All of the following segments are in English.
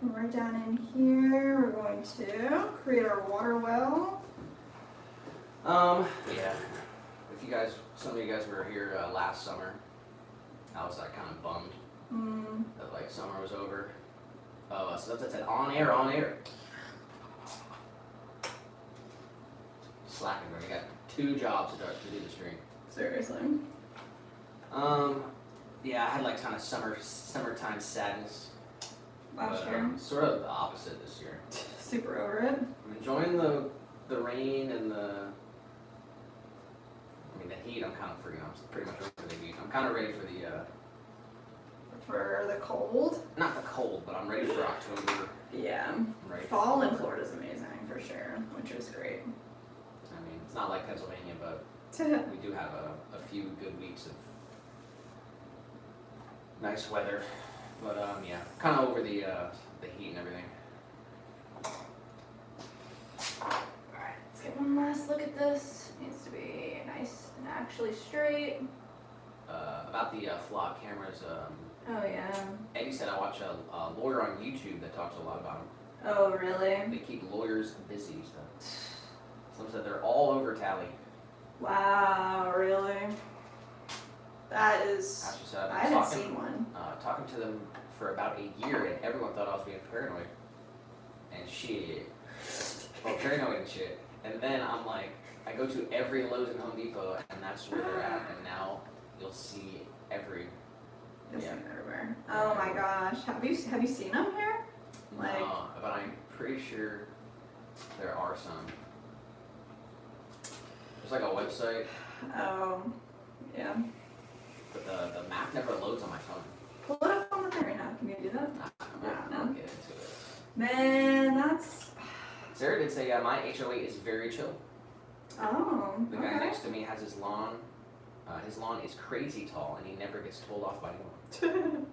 And right down in here, we're going to create our water well. Yeah. If you guys, some of you guys were here last summer, I was like kind of bummed that like summer was over. Oh, so that's it. On air. Slacking, bro. You got 2 jobs to do the stream. Seriously. Yeah, I had like kind of summertime sadness. Last But, year. sort of the opposite this year. Super over it. I'm enjoying the rain and the heat. I'm kind of free. I'm pretty much over the heat. I'm kind of ready for For the cold. not the cold, but I'm ready for October. Yeah. I'm ready Fall for, in Florida is amazing for sure. Winter is great. I mean, it's not like Pennsylvania, but we do have a few good weeks of nice weather. But yeah, kind of over the heat and everything. Alright, let's get one last look at this. Needs to be nice and actually straight. About the flock cameras, Oh yeah. Eddie said I watch a lawyer on YouTube that talks a lot about them. Oh really? They keep lawyers busy. So some said they're all over Tally. Wow, really? That is. Actually, said I I've been haven't seen one. talking to them for about a year, and everyone thought I was being paranoid. And shit. Well, paranoid and shit. And then I'm like, I go to every Lowe's and Home Depot, and that's where they're at. And now you'll see every. I've seen it everywhere. Oh my gosh. Have you seen them here? Like. No, but I'm pretty sure there are some. There's like a website, Oh. Yeah. but the map never loads on my phone. Pull it up on the thing right now. Can you do that? I'll get into it. Man, that's. Sarah did say, my HOA is very chill. Oh. The guy Okay. next to me has his lawn. His lawn is crazy tall, and he never gets told off by anyone.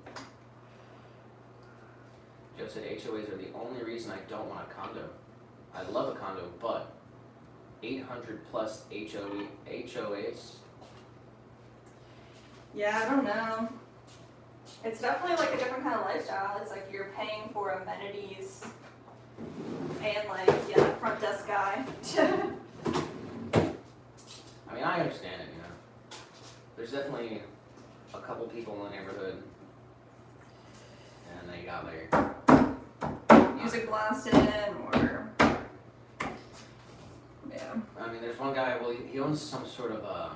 Joe said HOAs are the only reason I don't want a condo. I love a condo, but 800 plus HOAs. Yeah, I don't know. It's definitely like a different kind of lifestyle. It's like you're paying for amenities and like, yeah, front desk guy. I mean, I understand it, you know. There's definitely a couple people in the neighborhood, and they got their Music blasting or, yeah. I mean, there's one guy. Well, he owns some sort of Oh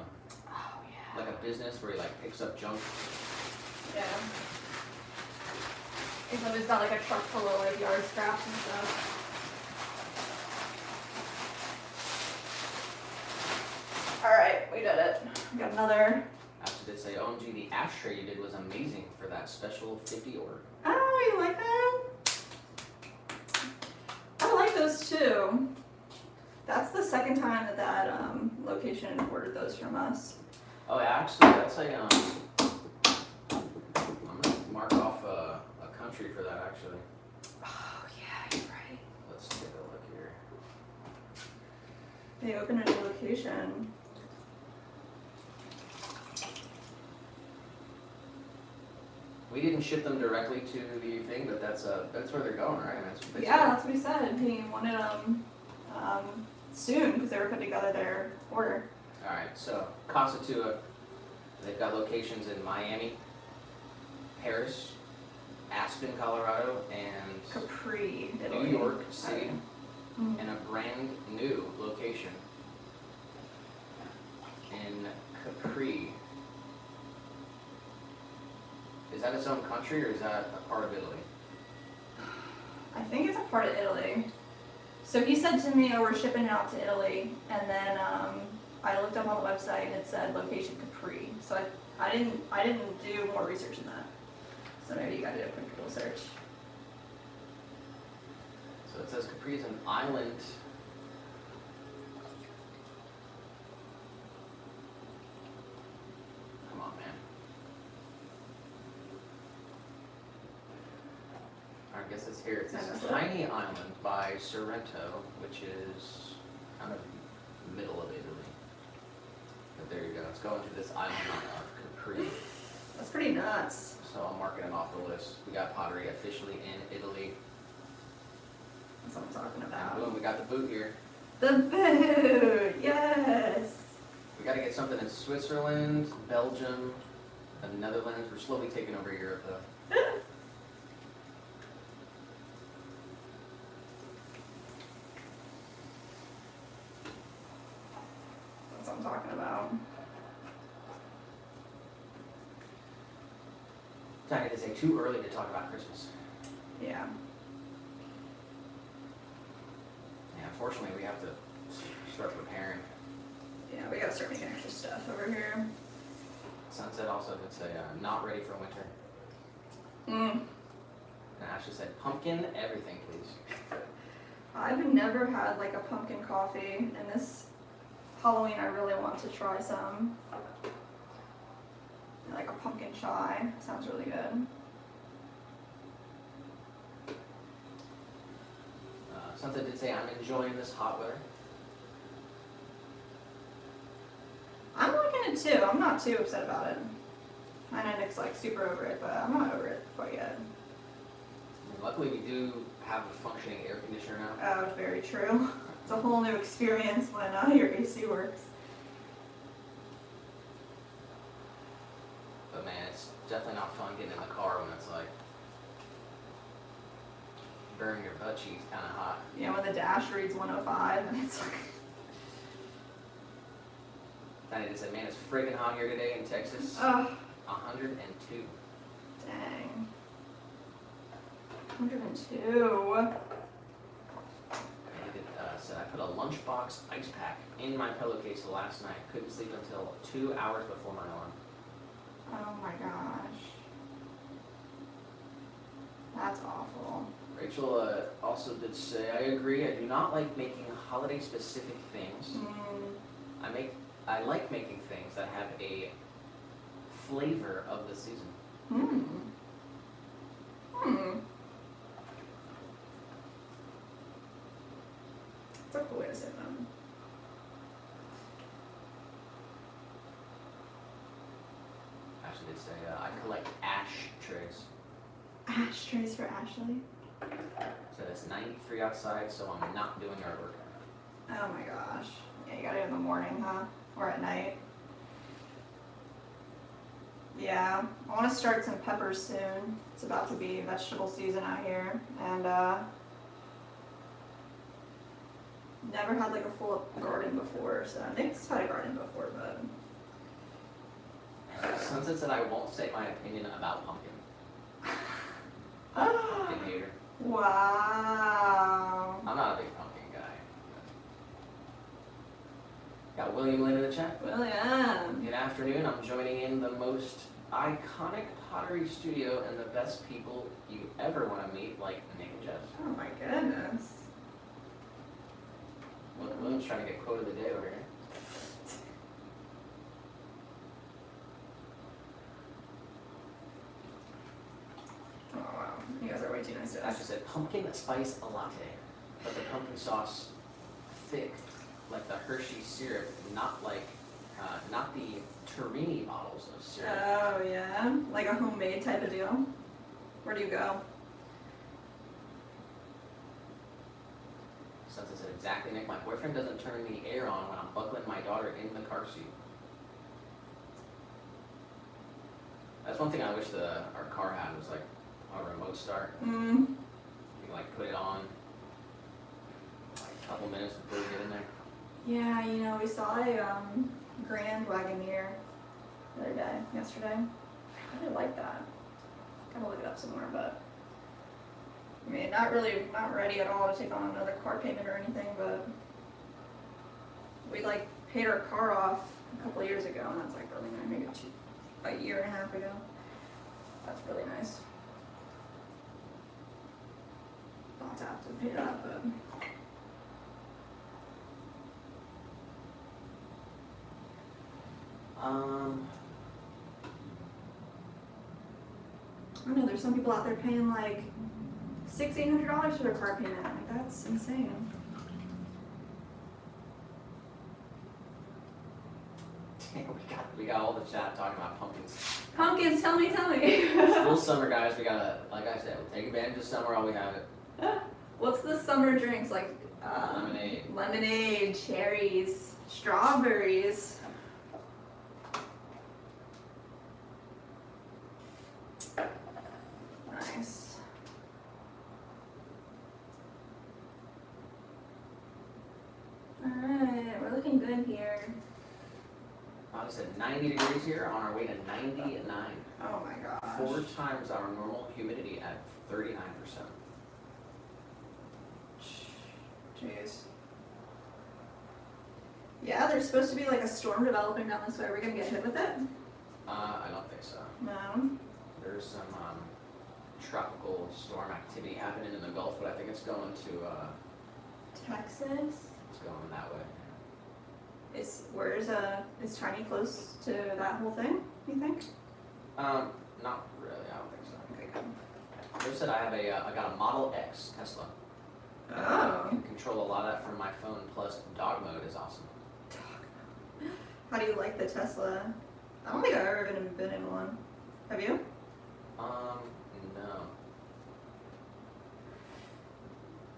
yeah. like a business where he like picks up junk. Yeah. He's always got like a truck full of like yard scraps and stuff. Alright, we did it. We got another. After did say, OMG, the ashtray you did was amazing for that special 50 order. Oh, you like them? I like those too. That's the second time that location ordered those from us. Oh, yeah, actually, that's a I'm gonna mark off a country for that actually. Oh yeah, you're right. Let's take a look here. They opened a new location. We didn't ship them directly to the thing, but that's where they're going, right? Yeah, that's what he said. He wanted them soon because they were putting together their order. All right, so Casa Tua, they've got locations in Miami, Paris, Aspen, Colorado, and Capri, Italy. New York City, Mhm. and a brand new location in Capri. Is that its own country or is that a part of Italy? I think it's a part of Italy. So he said to me, "Oh, we're shipping it out to Italy," and then I looked up on the website and it said location Capri. So I didn't do more research in that. So maybe you got to do a quick Google search. So it says Capri is an island. Come on, man. I guess it's here. It's this tiny island by Sorrento, which is kind of middle of Italy. But there you go. It's going to this island of Capri. That's pretty nuts. So I'm marking it off the list. We got pottery officially in Italy. got the boot here. The boot, yes. We gotta get something in Switzerland, Belgium, the Netherlands. We're slowly taking over Europe though. That's what I'm talking about. Tiny to say too early to talk about Christmas. Yeah. Yeah, unfortunately we have to start preparing. Yeah, we gotta start making extra stuff over here. Sunset also did say not ready for winter. Mm. And Ashley said pumpkin, everything please. I've never had like a pumpkin coffee, and this Halloween I really want to try some. Like a pumpkin chai. Sounds really good. Sunset did say I'm enjoying this hot weather. I'm liking it too. I'm not too upset about it. I know Nick's like super over it, but I'm not over it quite yet. And luckily we do have a functioning air conditioner now. Oh, very true. It's a whole new experience when your AC works. But man, it's definitely not fun getting in the car when it's like burning your butt cheeks kind of hot. Yeah, when the dash reads 105 and it's like, Tiny just said, man, it's friggin' hot here today in Texas. oh, 102. dang. 102. And it said I put a lunchbox ice pack in my pillowcase last night. Couldn't sleep until 2 hours before my alarm. Oh my gosh. That's awful. Rachel also did say, I agree. I do not like making holiday-specific things. Mm. I like making things that have a flavor of the season. Hmm. Hmm. That's a cool way to say that. Ashley did say, I collect ashtrays. Ashtrays for Ashley? So it's 93 outside, so I'm not doing yard work. Oh my gosh. Yeah, you gotta do it in the morning, huh? Or at night. Yeah, I want to start some peppers soon. It's about to be vegetable season out here, and never had like a full garden before. So Nick's had a garden before, but Sunset said I won't say my opinion about pumpkin. Pumpkin hater. wow. I'm not a big pumpkin guy. Got William Lynn in the chat. William. Good afternoon. I'm joining in the most iconic pottery studio and the best people you ever want to meet, like Nick and Jess. Oh my goodness. William's trying to get quote of the day over here. Oh wow. You guys are way too nice to I us. just said pumpkin spice latte, but the pumpkin sauce thick, like the Hershey syrup, not the Turini bottles of syrup. Oh yeah, like a homemade type of deal. Where do you go? Sunset said exactly, Nick. My boyfriend doesn't turn the air on when I'm buckling my daughter in the car seat. That's one thing I wish our car had was like a remote start. Mm. You can like put it on like a couple minutes before we get in there. Yeah, you know, we saw a Grand Wagoneer the other day, yesterday. I really like that. Gotta look it up some more, but I mean, not ready at all to take on another car payment or anything, but we like paid our car off a couple of years ago, and that's like really nice, maybe a year and a half ago. That's really nice. Not to have to pay that, but. I don't know, there's some people out there paying like $1,600 for their car payment. Like, that's insane. We got all the chat talking about pumpkins. Pumpkins, tell me. Still summer, guys. We gotta, like I said, we'll take advantage of summer while we have it. What's the summer drinks like? Lemonade. Lemonade, cherries, strawberries. Nice. Alright, we're looking good here. Wow, it's at 90 degrees here, on our way to 99. Oh my gosh. 4 times our normal humidity at 39%. Jeez. Yeah, there's supposed to be like a storm developing down this way. Are we gonna get hit with it? I don't think so. No. There's some tropical storm activity happening in the Gulf, but I think it's going to, Texas? it's going that way. Is Tiny close to that whole thing, you think? Not really, I don't think so. Okay, good. They said I got a Model X Tesla. I Oh. can control a lot of that from my phone, plus dog mode is awesome. How do you like the Tesla? I don't think I've ever been in one. Have you? No.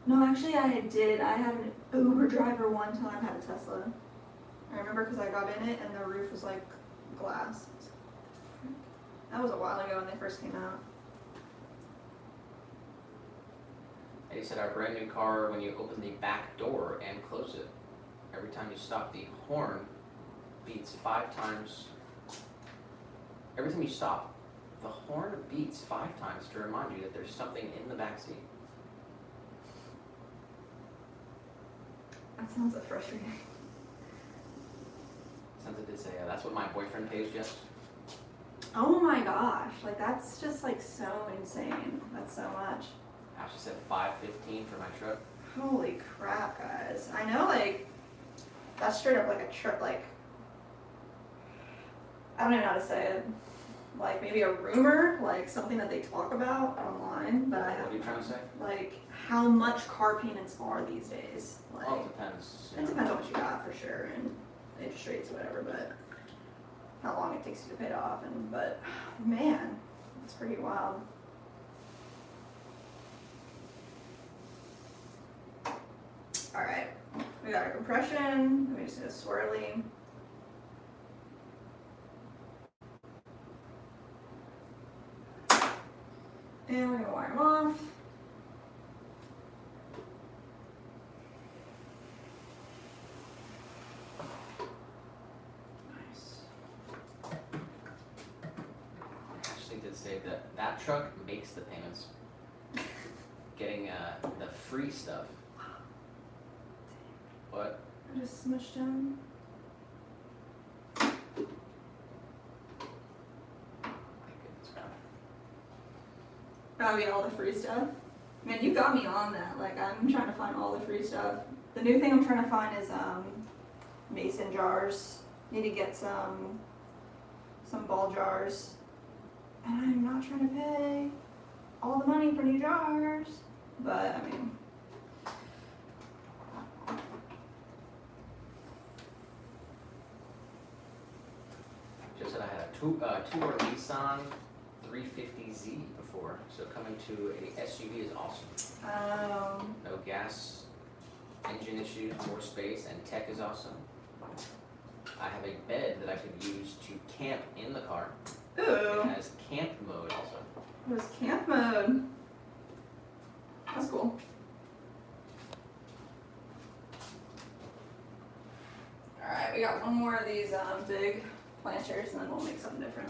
No, actually I did. I had an Uber driver one time had a Tesla. I remember because I got in it and the roof was like glass. That was a while ago when they first came out. They said our brand new car, when you open the back door and close it, every time you stop, the horn beats 5 times. Every time you stop, the horn beats 5 times to remind you that there's something in the back seat. That sounds so frustrating. Since it did say, that's what my boyfriend pays just. Oh my gosh, like that's just like so insane. That's so much. She said $5.15 for my truck. Holy crap, guys. I know, like, that's straight up like a trip, like, I don't even know how to say it. Like, maybe a rumor, like something that they talk about online, but I What have, are you trying to say? like, how much car payments are these days. Like, Well, it depends. it depends on what you got for sure, and interest rates, whatever, but how long it takes you to pay it off, and, but, man, it's pretty wild. Alright, we got our compression, we just need a swirly. And we're gonna wire them off. Nice. Ashley did say that that truck makes the payments. Getting the free stuff. What? I just smushed him. My goodness, God. Gotta get all the free stuff. Man, you got me on that. Like, I'm trying to find all the free stuff. The new thing I'm trying to find is mason jars. Need to get some ball jars. And I'm not trying to pay all the money for new jars. But, I mean, Just said I had a two-door Nissan 350Z before, so coming to a SUV is awesome. No gas engine issues, more space, and tech is awesome. I have a bed that I could use to camp in the car. ooh, It has camp mode also. there's camp mode. That's cool. Alright, we got one more of these big planters and then we'll make something different.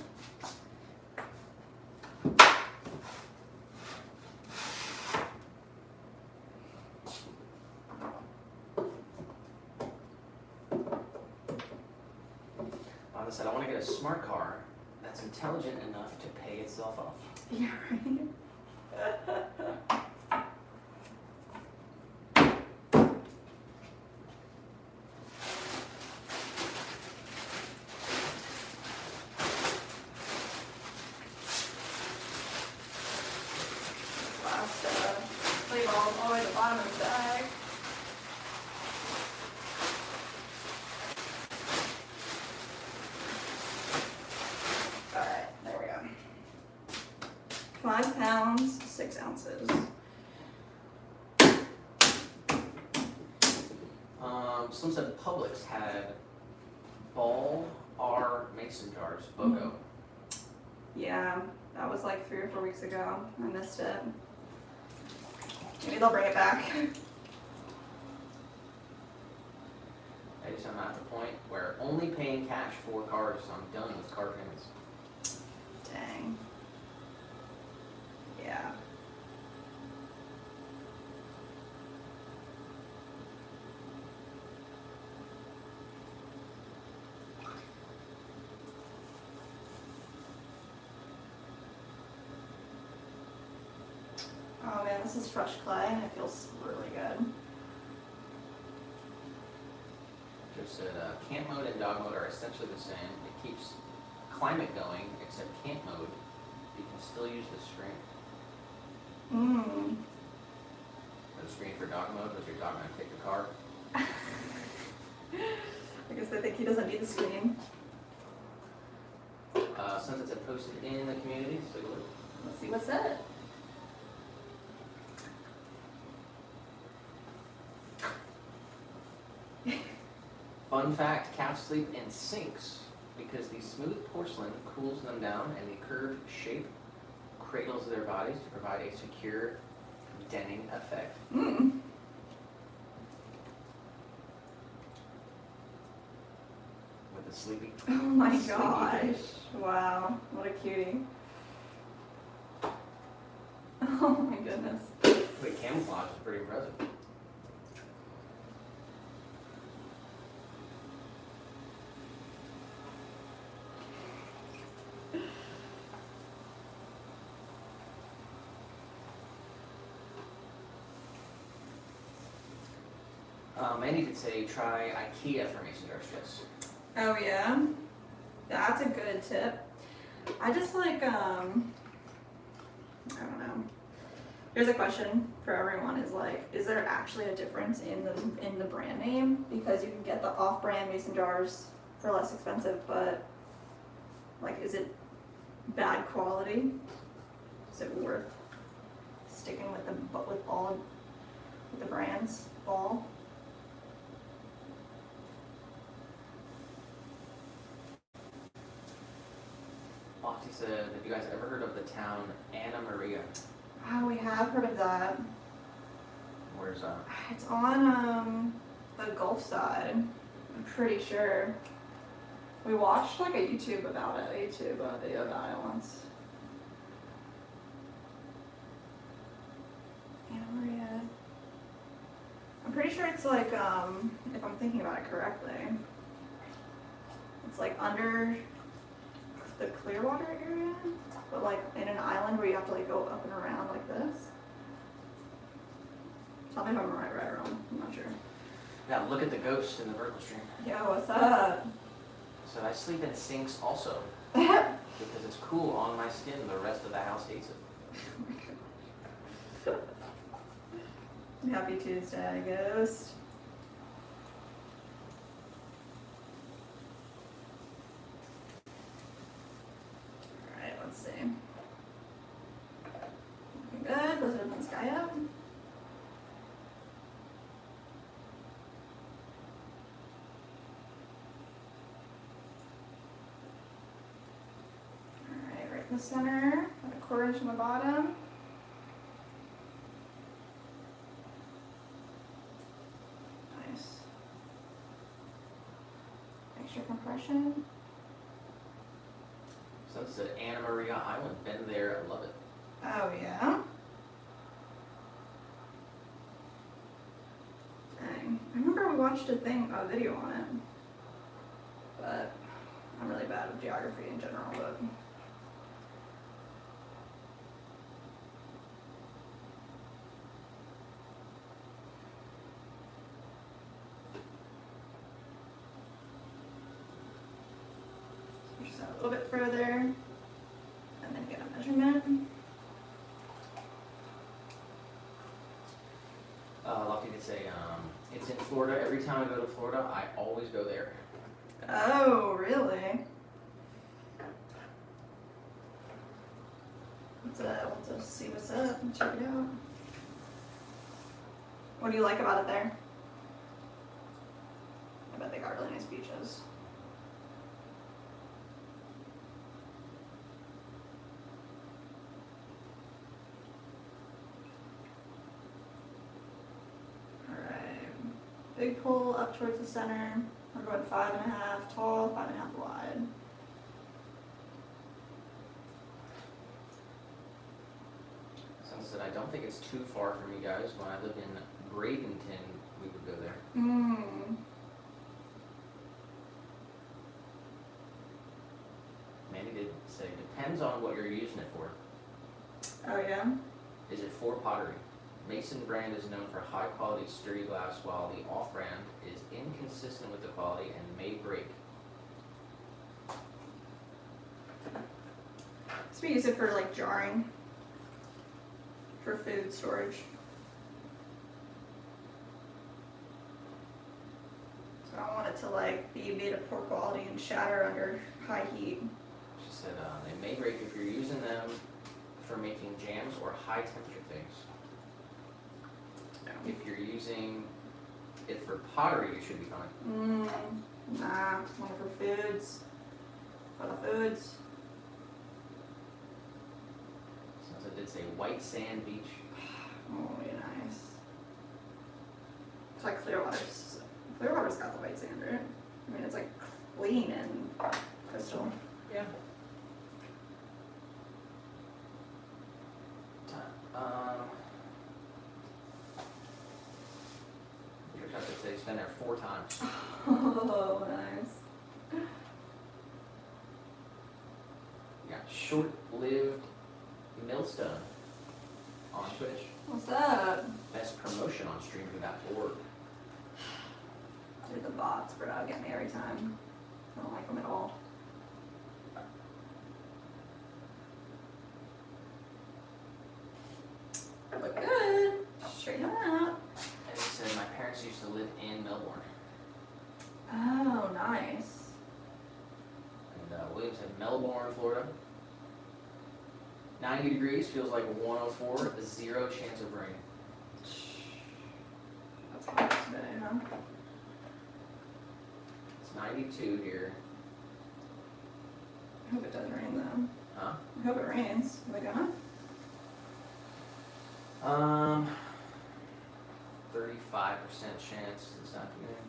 Like I said, I want to get a smart car that's intelligent enough to pay itself off. Yeah, right. Last play balls all the way to the bottom of the bag. Alright, there we go. 5 pounds, 6 ounces. Someone said Publix had Ball R mason jars, BOGO. Yeah, that was like 3 or 4 weeks ago. I missed it. Maybe they'll bring it back. I just am at the point where only paying cash for cars, I'm done with car payments. Dang. Yeah. Oh man, this is fresh clay and it feels really good. Just said camp mode and dog mode are essentially the same. It keeps climate going, except camp mode, you can still use the screen. Mmm. The screen for dog mode, was your dog gonna take the car? I guess they think he doesn't need the screen. Since it's posted in the community, so look. Let's see what's it. Fun fact, cats sleep in sinks because the smooth porcelain cools them down and the curved shape cradles their bodies to provide a secure denning effect. Mmm. With a sleepy. Oh my sleepy gosh. face. Wow, what a cutie. Oh my goodness. Wait, camouflage is pretty impressive. Mandy did say try IKEA for mason jar strips. Oh yeah? That's a good tip. I just like, I don't know. Here's a question for everyone is like, is there actually a difference in the brand name? Because you can get the off-brand mason jars for less expensive, but like, is it bad quality? Is it worth sticking with the brands, Ball? Lofty said, have you guys ever heard of the town Anna Maria? Oh, we have heard of that. Where's that? It's on the Gulf side. I'm pretty sure. We watched like a YouTube video about it once. Anna Maria. I'm pretty sure it's like if I'm thinking about it correctly, it's like under the Clearwater area, but like in an island where you have to like go up and around like this. Tell me if I'm right or wrong. I'm not sure. Yeah, look at the ghost in the vertical stream. Yo, what's up? So I sleep in sinks also I'm because it's cool on my skin. The rest of the house hates it. Happy Tuesday, Ghost. Alright, let's see. Looking good. Let's open the sky up. Alright, right in the center. Got a quarter inch on the bottom. Nice. Extra compression. So it's at Anna Maria Island. Been there, I love it. Oh yeah. Dang. I remember we watched a video on it. But I'm really bad with geography in general, but push that a little bit further and then get a measurement. Lofty did say it's in Florida. Every time I go to Florida, I always go there. Oh, really? Let's see what's up and check it out. What do you like about it there? big pole up towards the center. We're going 5.5 tall, 5.5 wide. Someone said, I don't think it's too far from you guys. When I lived in Bradenton, we would go there. Mandy did say, depends on what you're using it for. Oh yeah? Is it for pottery? Mason brand is known for high quality sturdy glass, while the off brand is inconsistent with the quality and may break. So we use it for like jarring. For food storage. So I don't want it to like be made of poor quality and shatter under high heat. She said they may break if you're using them for making jams or high temperature things. If you're using it for pottery, you should be fine. Nah, one for foods. For the foods. Since I did say white sand beach. Oh, yeah, nice. It's like Clearwater's. Clearwater's got the white sand, right? I mean, it's like clean and crystal. Yeah. Your cut said he's been there 4 times. Oh, nice. We got short-lived Millstone on Twitch. What's up? Best promotion on streamer.org. Dude, the bots, bro, get me every time. I don't like them at all. They look good. Straighten them out. And he said, my parents used to live in Melbourne. Oh, nice. And William said, Melbourne, Florida. 90 degrees, feels like 104, 0 chance of rain. That's hot today, huh? It's 92 here. I hope it does rain though. Huh? I hope it rains. Are we gonna? 35% chance this afternoon.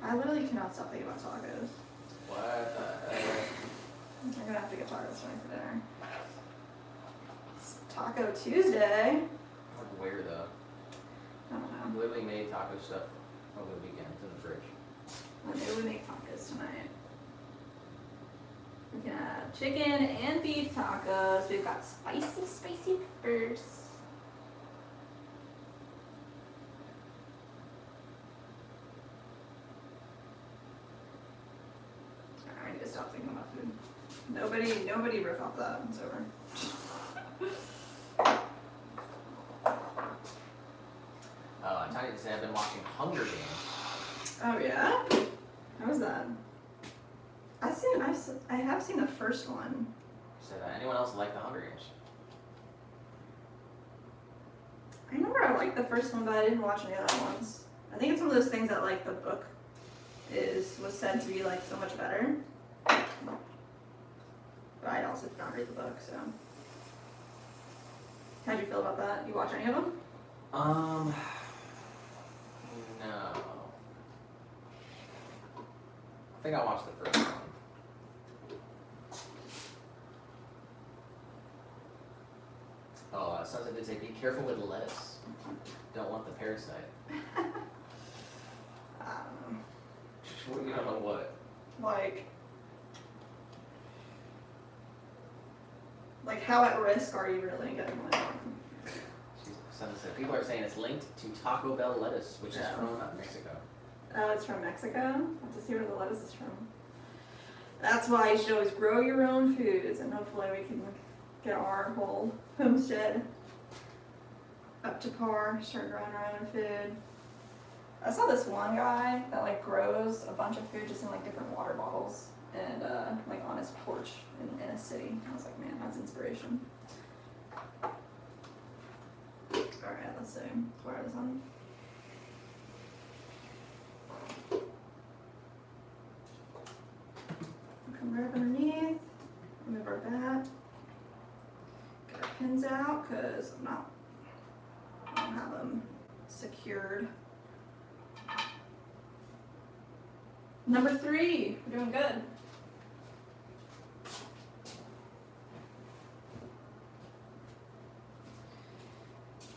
I literally cannot stop thinking about tacos. What the heck? I'm gonna have to get tacos tonight for dinner. It's Taco Tuesday. Like where though? I don't know. Literally made taco stuff over the weekend. It's in the fridge. Maybe we make tacos tonight. We can have chicken and beef tacos. We've got spicy peppers. I need to stop thinking about food. Nobody riff off that. It's over. Tiny said I've been watching Hunger Games. Oh yeah? How was that? I have seen the first one. Said anyone else like the Hunger Games? I remember I liked the first one, but I didn't watch any other ones. I think it's one of those things that like the book was said to be like so much better. But I also did not read the book, so. How'd you feel about that? You watch any of them? No. I think I watched the first one. Oh, Sunset did say, be careful with lettuce. Don't want the parasite. I don't know. You don't know what? Like how at risk are you really getting one? Sunset said, people are saying it's linked to Taco Bell lettuce, which is Yeah. from Mexico. Oh, it's from Mexico? I have to see where the lettuce is from. That's why you should always grow your own foods, and hopefully we can get our whole homestead up to par, start growing our own food. I saw this one guy that like grows a bunch of food just in like different water bottles and like on his porch in a city. I was like, man, that's inspiration. Alright, let's see. Where is one? right up underneath. Move our bat. Get our pins out because I don't have them secured. Number 3, we're doing good.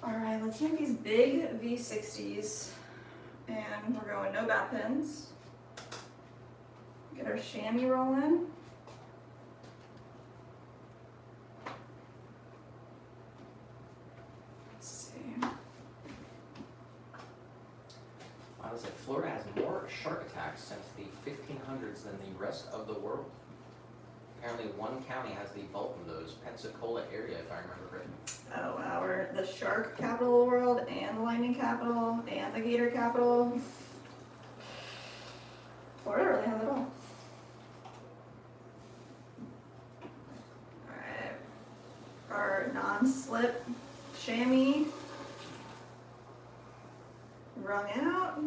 Alright, let's make these big V60s. And we're going no bat pins. Get our chamois rolling. Let's see. Wow, it's like Florida has more shark attacks since the 1500s than the rest of the world. Apparently one county has the bulk of those, Pensacola area, if I remember correctly. Oh wow, we're the shark capital of the world, and the lightning capital, and the gator capital. Florida really has it all. Alright. Our non-slip chamois wrung out.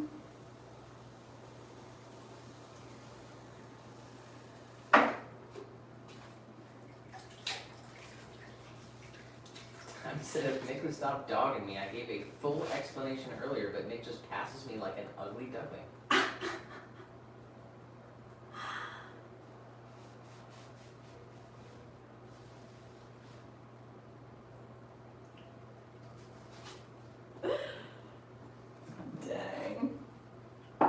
Instead of Nick would stop dogging me, I gave a full explanation earlier, but Nick just passes me like an ugly duckling. Dang.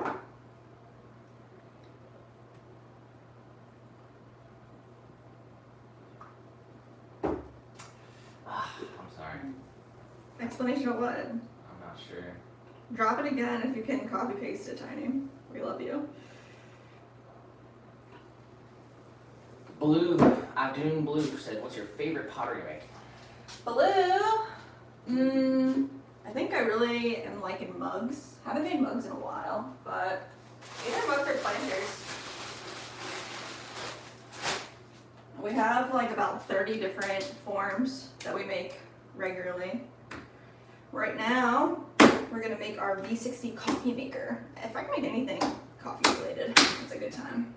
I'm sorry. Explanation of what? I'm not sure. Drop it again if you can copy paste it, Tiny. We love you. Blue, Abdoon Blue said, what's your favorite pottery make? Blue. I think I really am liking mugs. Haven't made mugs in a while, but either mugs or planters. We have like about 30 different forms that we make regularly. Right now, we're gonna make our V60 coffee maker. If I can make anything coffee related, it's a good time.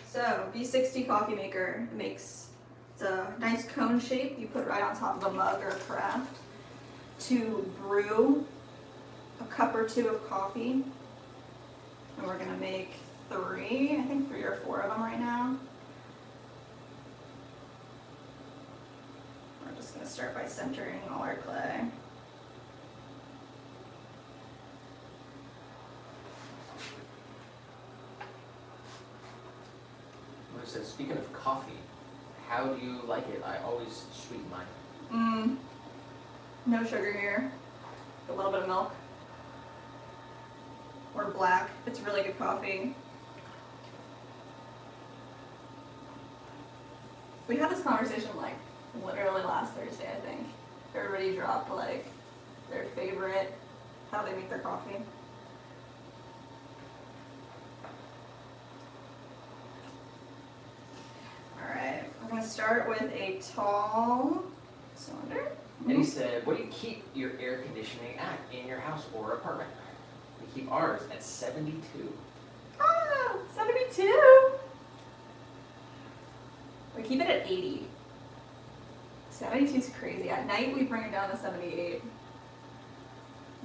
So, V60 coffee maker makes, it's a nice cone shape you put right on top of a mug or a carafe to brew a cup or 2 of coffee. And we're gonna make 3, I think 3 or 4 of them right now. We're just gonna start by centering all our clay. It said, speaking of coffee, how do you like it? I always sweeten mine. No sugar here. A little bit of milk. Or black, if it's really good coffee. We had this conversation like literally last Thursday, I think. Everybody dropped like their favorite, how they make their coffee. Alright, we're gonna start with a tall cylinder. And he said, what do you keep your air conditioning at in your house or apartment? We keep ours at 72. Ah, 72! We keep it at 80. 72 is crazy. At night we bring it down to 78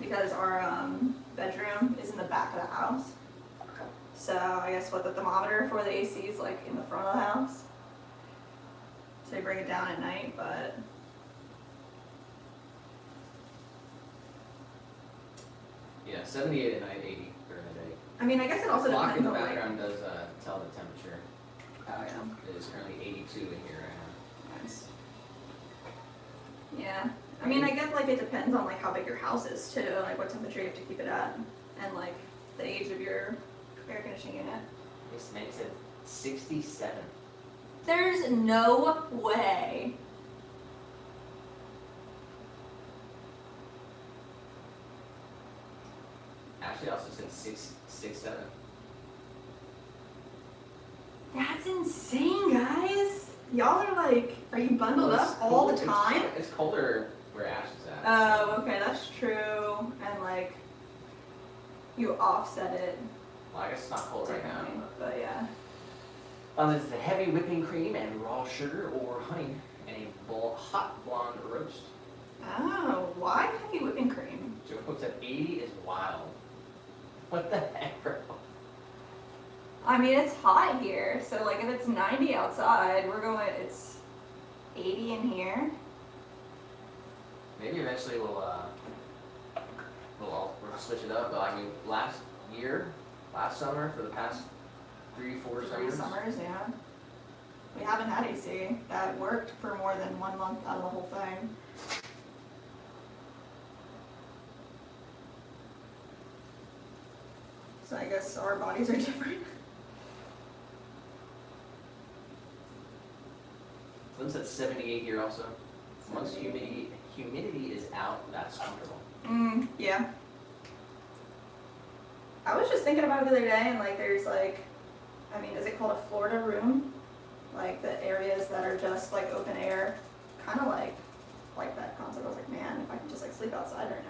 because our bedroom is in the back of the house. So I guess what the thermometer for the AC is like in the front of the house. So we bring it down at night, but Yeah, 78 at night, 80 during the day. I mean I guess it also The clock in depends the on like, background does tell the temperature. oh yeah. It is currently 82 in here right Nice. Yeah. I mean, I get like it depends on like how big your house is too, like what temperature you have to keep it at, and like the age of your air conditioning unit. now. This man said 67. There's no way. Ashley also said 67. That's insane, guys. Y'all are like, are you bundled Well, it's up all the cold- time? It's colder where Ash is at. Oh, okay, that's true. And like, you offset it Well, I guess it's not cold right now. differently, but yeah. It's the heavy whipping cream and raw sugar or honey and a hot blonde roast. Oh, why heavy whipping cream? Joe Cook said 80 is wild. What the heck, bro? I mean, it's hot here, so like if it's 90 outside, it's 80 in here. Maybe eventually we'll switch it up. But I mean, last summer, for the past 3-4 Three summers. summers, yeah. We haven't had AC. That worked for more than 1 month out of the whole thing. So I guess our bodies are different. Lynn's at 78 here also. Once humidity is out, that's comfortable. Yeah. I was just thinking about it the other day, and like there's like, I mean, is it called a Florida room? Like the areas that are just like open air, kind of like that concept. I was like, man, if I could just like sleep outside right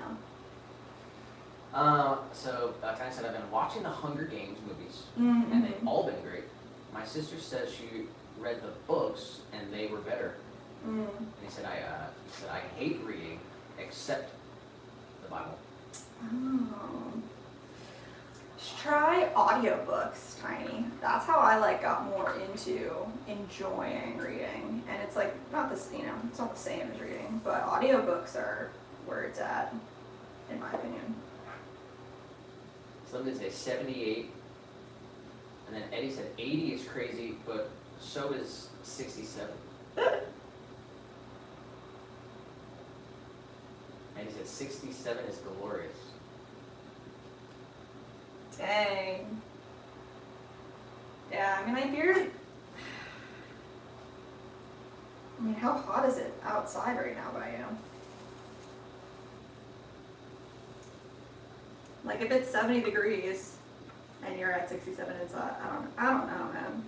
now. So like I said, I've been watching the Hunger Games movies, Mm-hmm. and they've all been great. My sister said she read the books and they were better. Mm. And he said I hate reading except the Bible. Oh. Try audiobooks, Tiny. That's how I like got more into enjoying reading. And it's like not this, it's not the same as reading, but audiobooks are where it's at, in my opinion. Some did say 78, and then Eddie said 80 is crazy, but so is 67. And he said 67 is glorious. Dang. Yeah, I mean, like how hot is it outside right now by you? Like if it's 70 degrees and you're at 67, it's I don't know, man.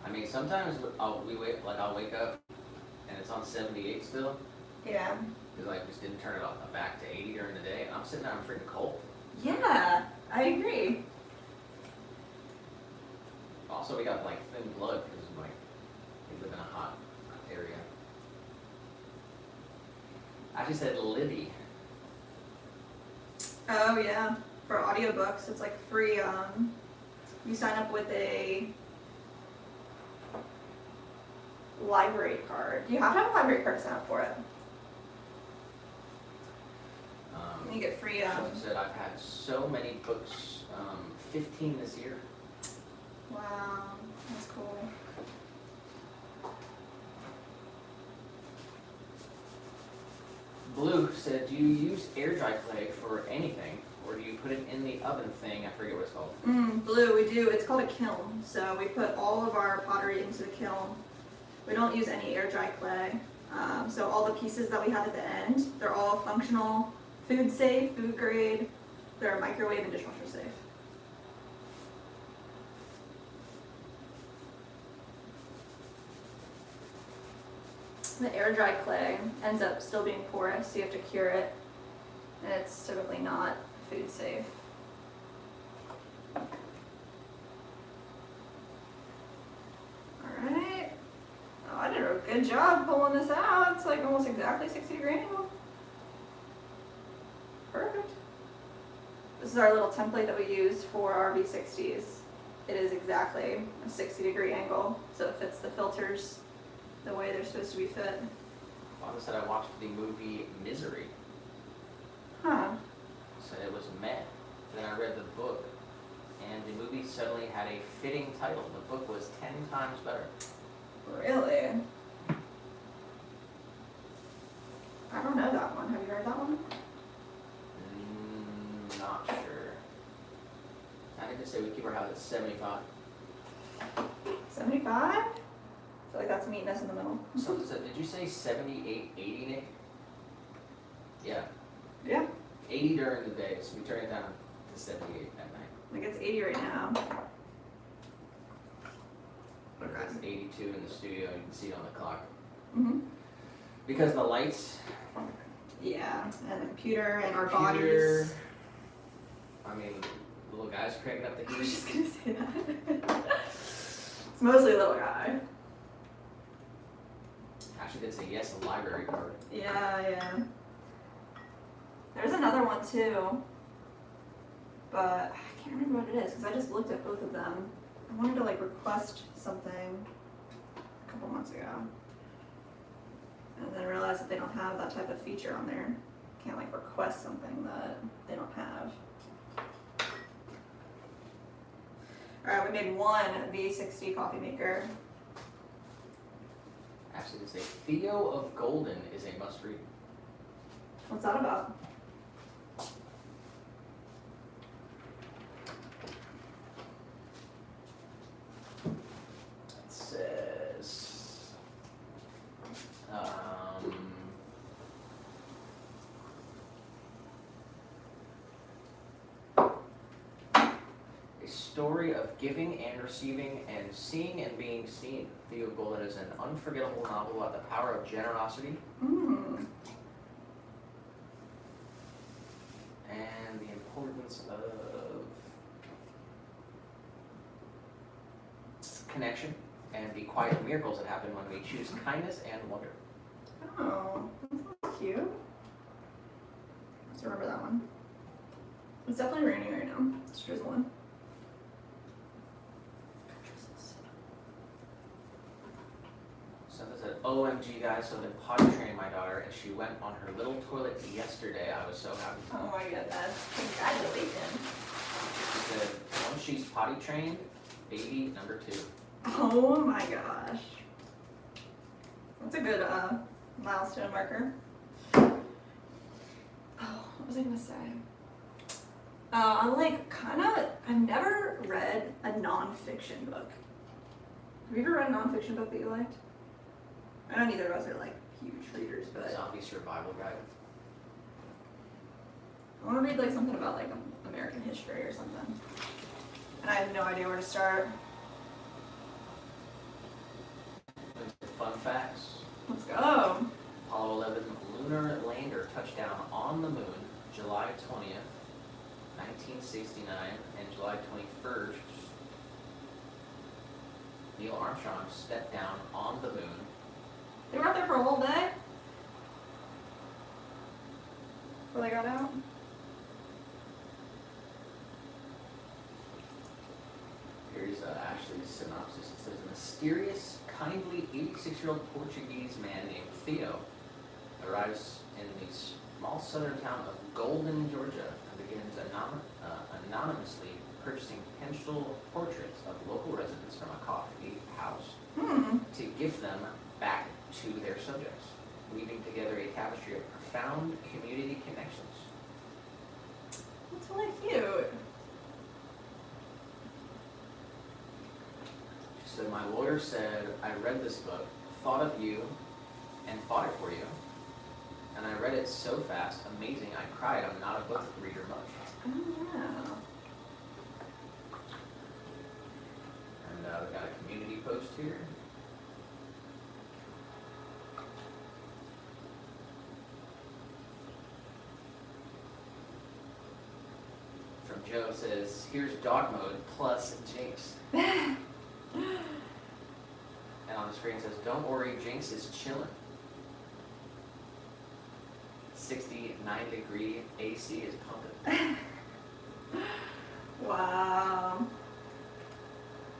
I mean, sometimes I'll wake up and it's on 78 still, Yeah. because I just didn't turn it off back to 80 during the day, and I'm sitting there, I'm freaking cold. Yeah, I agree. Also, we got like thin blood because like we live in a hot area. I just said Libby. Oh yeah, for audiobooks, it's like free. You sign up with a library card. You have to have a library card to sign up for it. And you get free. Someone said I've had so many books, 15 this year. Wow, that's cool. Blue said, do you use air dry clay for anything, or do you put it in the oven thing? I forget what it's called. Blue, we do. It's called a kiln. So we put all of our pottery into the kiln. We don't use any air dry clay. So all the pieces that we have at the end, they're all functional, food safe, food grade. They're microwave and dishwasher safe. The air dry clay ends up still being porous, so you have to cure it, and it's typically not food safe. Alright. Oh, I did a good job pulling this out. It's like almost exactly 60-degree angle. Perfect. This is our little template that we use for our V60s. It is exactly a 60-degree angle, so it fits the filters the way they're supposed to be fit. Wanda said I watched the movie Misery. Huh. Said it was meh. Then I read the book, and the movie suddenly had a fitting title. The book was 10 times better. Really? I don't know that one. Have you heard that one? Not sure. I think they say we keep our house at 75. 75? I feel like that's meeting us in the middle. Someone said, did you say 78, 80, Nick? Yeah. Yeah. 80 during the day, so we turn it down to 78 at night. Like it's 80 right now. It's 82 in the studio, you can see it on the clock. Mm-hmm. Because the lights, Yeah, and the computer and our computer, bodies. I mean, little guys cranking up the I was heat. just gonna say that. It's mostly little guy. Ashley did say yes, a library card. Yeah. There's another one too, but I can't remember what it is because I just looked at both of them. I wanted to like request something a couple months ago, and then realized that they don't have that type of feature on there. Can't like request something that they don't have. Alright, we made one V60 coffee maker. Ashley did say Theo of Golden is a must read. What's that about? It says, a story of giving and receiving and seeing and being seen. Theo Golden is an unforgettable novel about the power of generosity Mmm. and the importance of connection and the quiet miracles that happen when we choose kindness and wonder. Oh, that sounds cute. Let's remember that one. It's definitely raining right now. It's drizzling. So this said, OMG guys, so I've been potty training my daughter and she went on her little toilet yesterday. I was so happy. Oh my goodness. Congratulations. She said, once she's potty trained, baby number 2. Oh my gosh. That's a good milestone marker. Oh, what was I gonna say? I'm like I've never read a nonfiction book. Have you ever read a nonfiction book that you liked? I know neither of us are like huge readers, but Zombie survival guide. I want to read like something about like American history or something. And I have no idea where to start. Fun facts. Let's go. Apollo 11 lunar lander touched down on the moon July 20th, 1969, and July 21st, Neil Armstrong stepped down on the moon. They were out there for a whole day? Before they got out? Here's Ashley's synopsis. It says, a mysterious, kindly 86-year-old Portuguese man named Theo arrives in the small southern town of Golden, Georgia, and begins anonymously purchasing pencil portraits of local residents from a coffee house to give them back to their subjects, weaving together a tapestry of profound community connections. That's really cute. So my lawyer said, I read this book, thought of you, and bought it for you. And I read it so fast, amazing, I cried. I'm not a book reader much. Oh, yeah. And we got a community post here. From Joe says, here's dog mode plus Jinx. And on the screen says, don't worry, Jinx is chilling. 69-degree AC is pumping. Wow.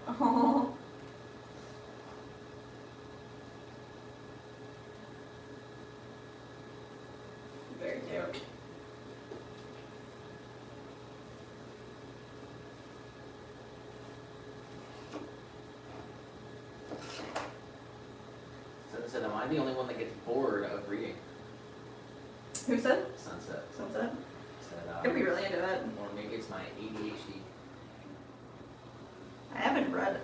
Oh. Very cute. So it said, am I the only one that gets bored of reading? Who said? Sunset. Sunset? Said, Could be really into it. or maybe it's my ADHD. I haven't read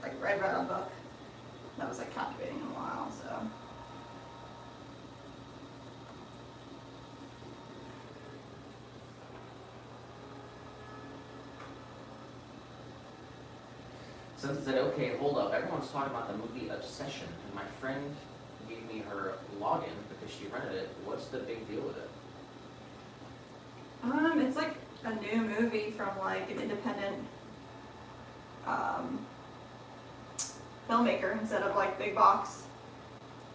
a book that was like captivating in a while, so. Sunset said, okay, hold up. Everyone's talking about the movie Obsession, and my friend gave me her login because she rented it. What's the big deal with it? It's like a new movie from like an independent filmmaker instead of like big box.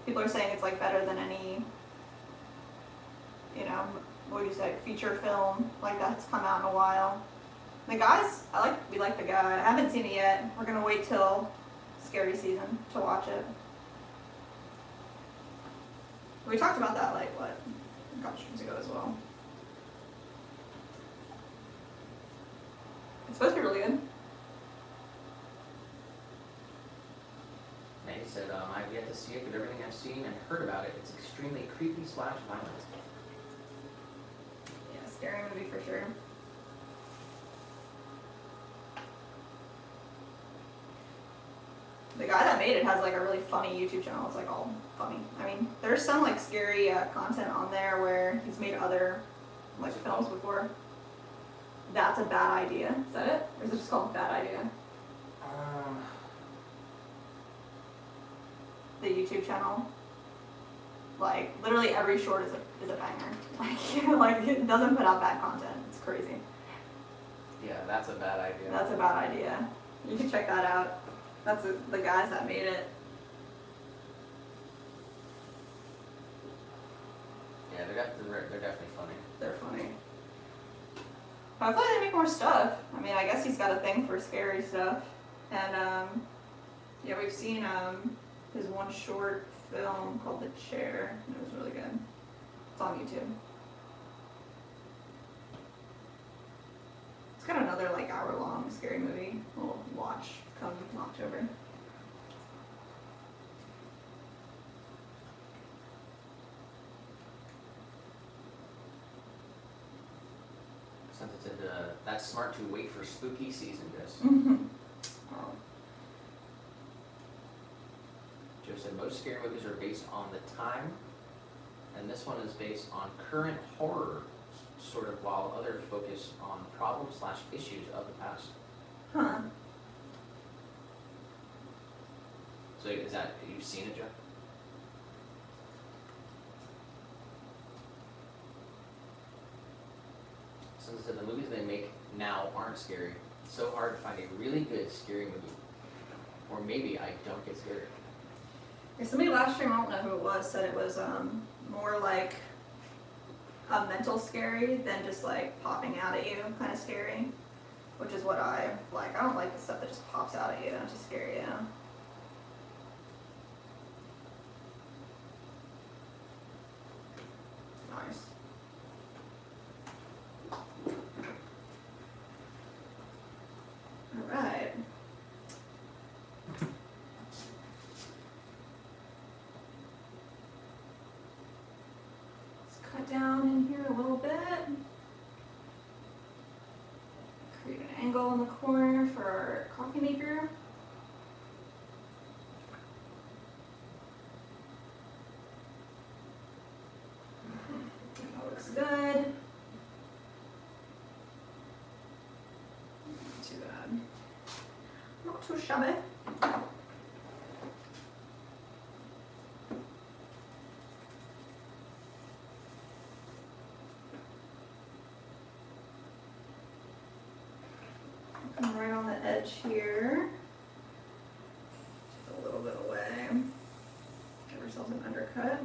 People are saying it's like better than any, you know, what do you say, feature film like that's come out in a while. The guys, we like the guy. I haven't seen it yet. We're gonna wait till scary season to watch it. We talked about that like what, a couple streams ago as well. It's supposed to be really good. May said, I've yet to see it, but everything I've seen and heard about it, it's extremely creepy / violent. Yeah, scary movie for sure. The guy that made it has like a really funny YouTube channel. It's like all funny. I mean, there's some like scary content on there where he's made other like films before. That's a Bad Idea. Is that it? Or is it just called Bad Idea? The YouTube channel. Like literally every short is a banger. Like it doesn't put out bad content. It's crazy. Yeah, that's a bad idea. That's a bad idea. You can check that out. That's the guys that made it. Yeah, they're definitely funny. They're funny. Hopefully they make more stuff. I mean, I guess he's got a thing for scary stuff. And yeah, we've seen his one short film called The Chair, and it was really good. It's on YouTube. It's got another like hour-long scary movie we'll watch come October. Since it said, that's smart to wait for spooky season, Jess. Oh. Joe said most scary movies are based on the time, and this one is based on current horror, sort of, while others focus on problems / issues of the past. Huh. So is that, you've seen it, Joe? Since it said the movies they make now aren't scary, it's so hard to find a really good scary movie. Or maybe I don't get scared. Yeah, somebody last stream, I don't know who it was, said it was more like a mental scary than just like popping out at you kind of scary, which is what I like. I don't like the stuff that just pops out at you to scare you. Nice. All right. Let's cut down in here a little bit. Create an angle in the corner for our coffee maker. That looks good. Not too bad. Not too shabby. Come right on the edge here. Just a little bit away. Give ourselves an undercut.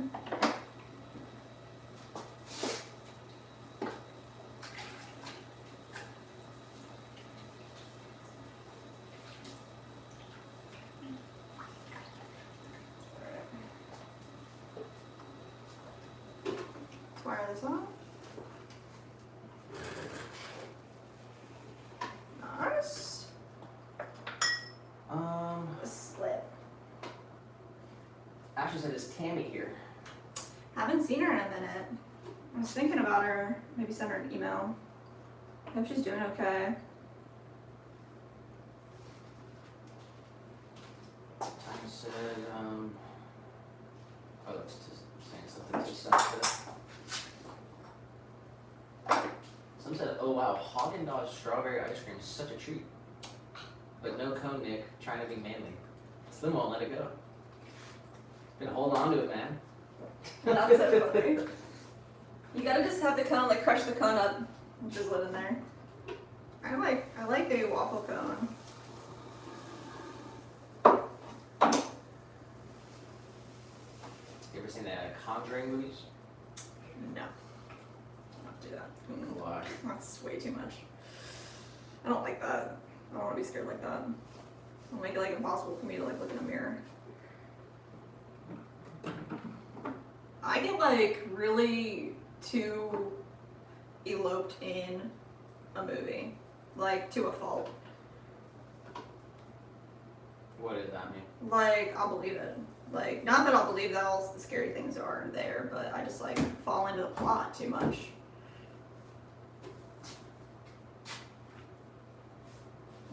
Wire this off. Nice. A slip. Ashley said, is Tammy here? Haven't seen her in a minute. I was thinking about her. Maybe send her an email. Hope she's doing okay. I said, oh, that's just saying something to stuff. Some said, oh wow, Haagen-Dazs strawberry ice cream is such a treat. But no cone, Nick, trying to be manly. Slim won't let it go. Been holding on to it, man. That's so funny. You gotta just have the cone, like crush the cone up which is living there. I like a waffle cone. You ever seen the Conjuring movies? No. Not do that. Why? That's way too much. I don't like that. I don't want to be scared like that. It'll make it like impossible for me to like look in a mirror. I get like really too eloped in a movie, like to a fault. What does that mean? Like I'll believe it. Like not that I'll believe that all the scary things are there, but I just like fall into the plot too much.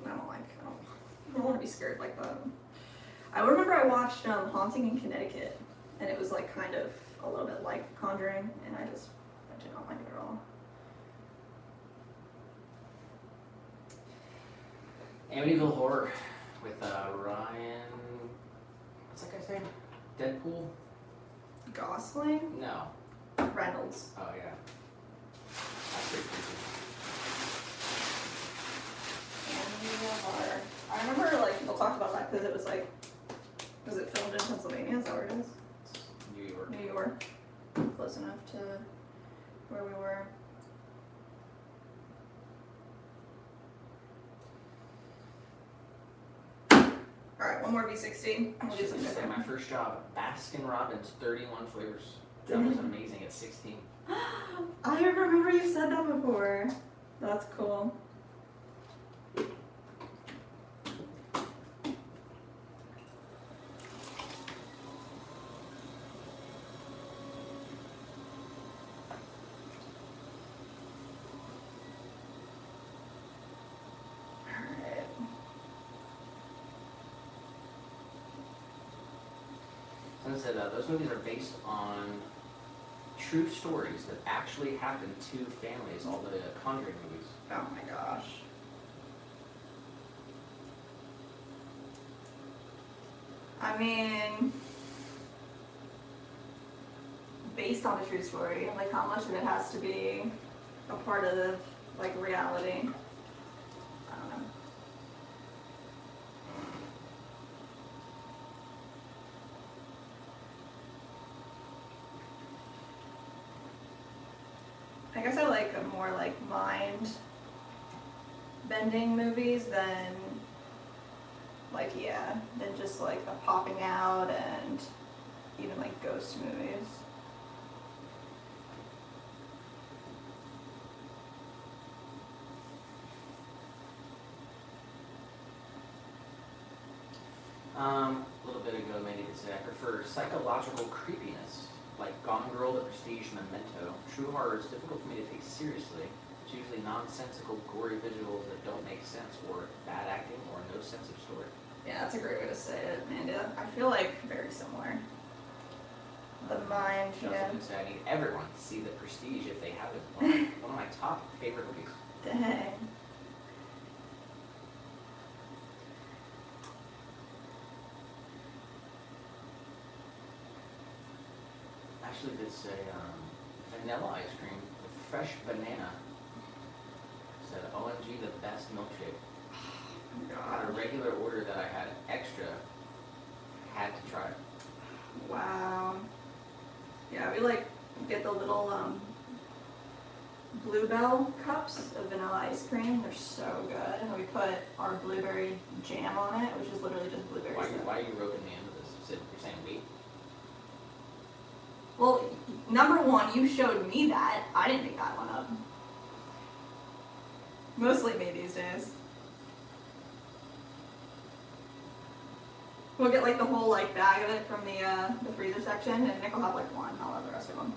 I don't want to be scared like that. I remember I watched Haunting in Connecticut, and it was like kind of a little bit like Conjuring, and I did not like it at all. Amityville Horror with Ryan. What's that guy's name? Deadpool? Gosling? No. Reynolds. Oh yeah. That's pretty creepy. Amityville Horror. I remember like people talked about that because it was like, was it filmed in Pennsylvania? Is that where it is? New York. New York. Close enough to where we were. Alright, one more V60. We'll do something Just like different. my first job, Baskin Robbins, 31 flavors. That was amazing at 16. I remember you said that before. That's cool. Alright. Someone said those movies are based on true stories that actually happened to families, all the Conjuring movies. Oh my gosh. I mean, based on a true story, like how much of it has to be a part of like reality? I don't know. I guess I like a more like mind bending movies than like than just like the popping out and even like ghost movies. A little bit ago, Mandy did say I prefer psychological creepiness, like Gone Girl, The Prestige, Memento. True horror is difficult for me to take seriously. It's usually nonsensical, gory visuals that don't make sense, or bad acting, or no sense of story. Yeah, that's a great way to say it, Amanda. I feel like very similar. The mind, She also yeah. did say I need everyone to see The Prestige if they haven't. One of my top favorite movies. Dang. Actually did say vanilla ice cream with fresh banana. Said OMG the best milkshake. Oh Had a God. regular order that I had extra. Had to try it. Wow. Yeah, we like get the little Bluebell cups of vanilla ice cream. They're so good. And we put our blueberry jam on it, which is literally just blueberries. Why are you roping me into this? You said you're saying wait. Well, number one, you showed me that. I didn't make that one up. Mostly me these days. We'll get like the whole like bag of it from the freezer section, and Nick will have like one. I'll have the rest of them.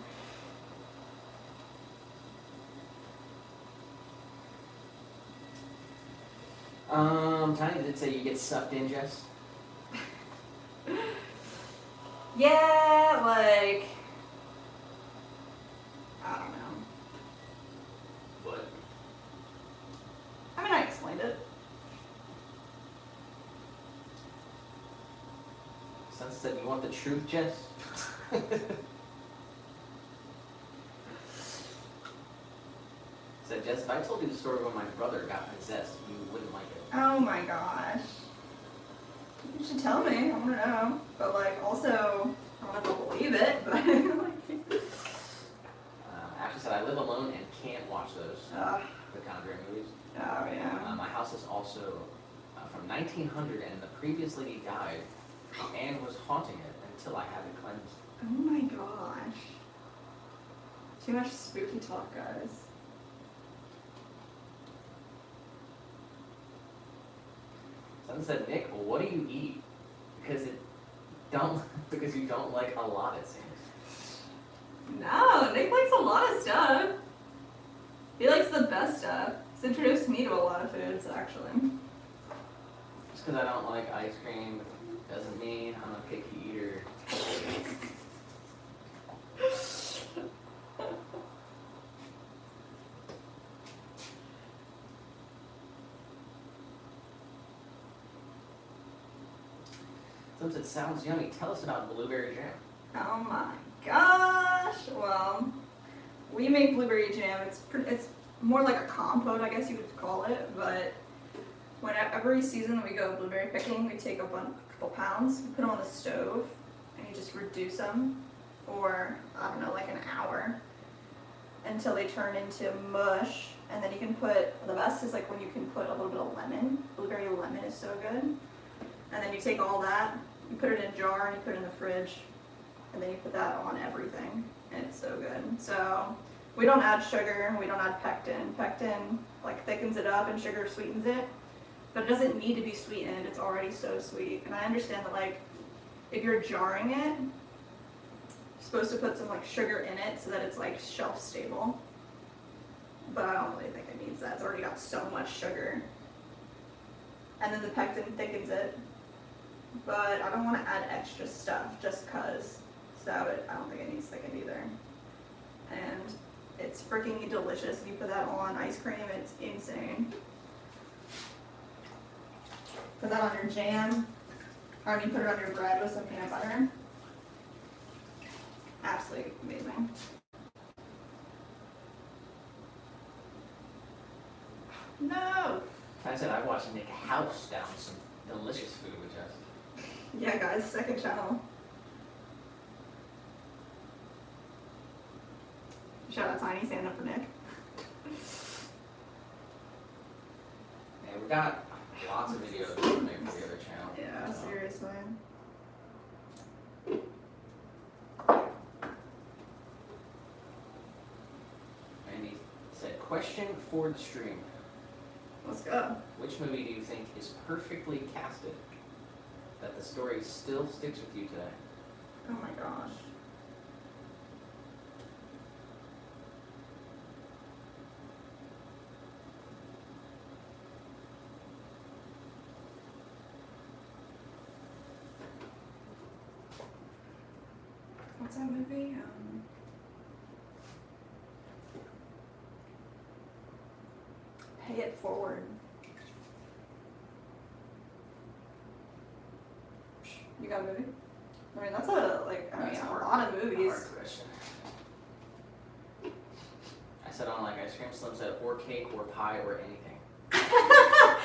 Tiny did say you get sucked in, Jess. Yeah, like I don't know. What? I mean, I explained it. Sense that you want the truth, Jess? Said, Jess, if I told you the story when my brother got possessed, you wouldn't like it. Oh my gosh. You should tell me. I want to know. But like, also, I don't know if I'll believe it. But like, Ashley said, I live alone and can't watch those. The Conjuring movies. Oh yeah. My house is also from 1900, and the previous lady died and was haunting it until I had it cleansed. Oh my gosh. Too much spooky talk, guys. Someone said, Nick, what do you eat? Because you don't like a lot, it seems. No, Nick likes a lot of stuff. He likes the best stuff. He's introduced me to a lot of foods, actually. Just because I don't like ice cream doesn't mean I'm a picky eater. Since it sounds yummy, tell us about blueberry jam. Oh my gosh. Well, we make blueberry jam. It's more like a compote, I guess you would call it. But every season that we go blueberry picking, we take up a couple pounds, we put them on the stove, and you just reduce them for, I don't know, like an hour until they turn into mush. And then you can put, the best is like when you can put a little bit of lemon. Blueberry lemon is so good. And then you take all that, you put it in a jar, and you put it in the fridge, and then you put that on everything, and it's so good. So we don't add sugar, we don't add pectin. Pectin like thickens it up, and sugar sweetens it, but it doesn't need to be sweetened. It's already so sweet. And I understand that like if you're jarring it, you're supposed to put some like sugar in it so that it's like shelf stable. But I don't really think it needs that. It's already got so much sugar. And then the pectin thickens it. But I don't want to add extra stuff just cause. So I don't think it needs thickened either. And it's freaking delicious. If you put that on ice cream, it's insane. Put that on your jam. Or you put it on your bread with some peanut butter. Absolutely amazing. No! I said I watched Nick house down some delicious food with Jess. Yeah, guys, second channel. Shout out Tiny, stand up for Nick. Yeah, we got lots of videos to make for the other channel. Yeah, seriously. Randy said, question for the stream. Let's go. Which movie do you think is perfectly casted that the story still sticks with you today? Oh my gosh. What's that movie? Pay It Forward. You got a movie? I mean, that's a That's a hard. lot of movies. Hard question. I said on like ice cream, Slim said or cake or pie or anything.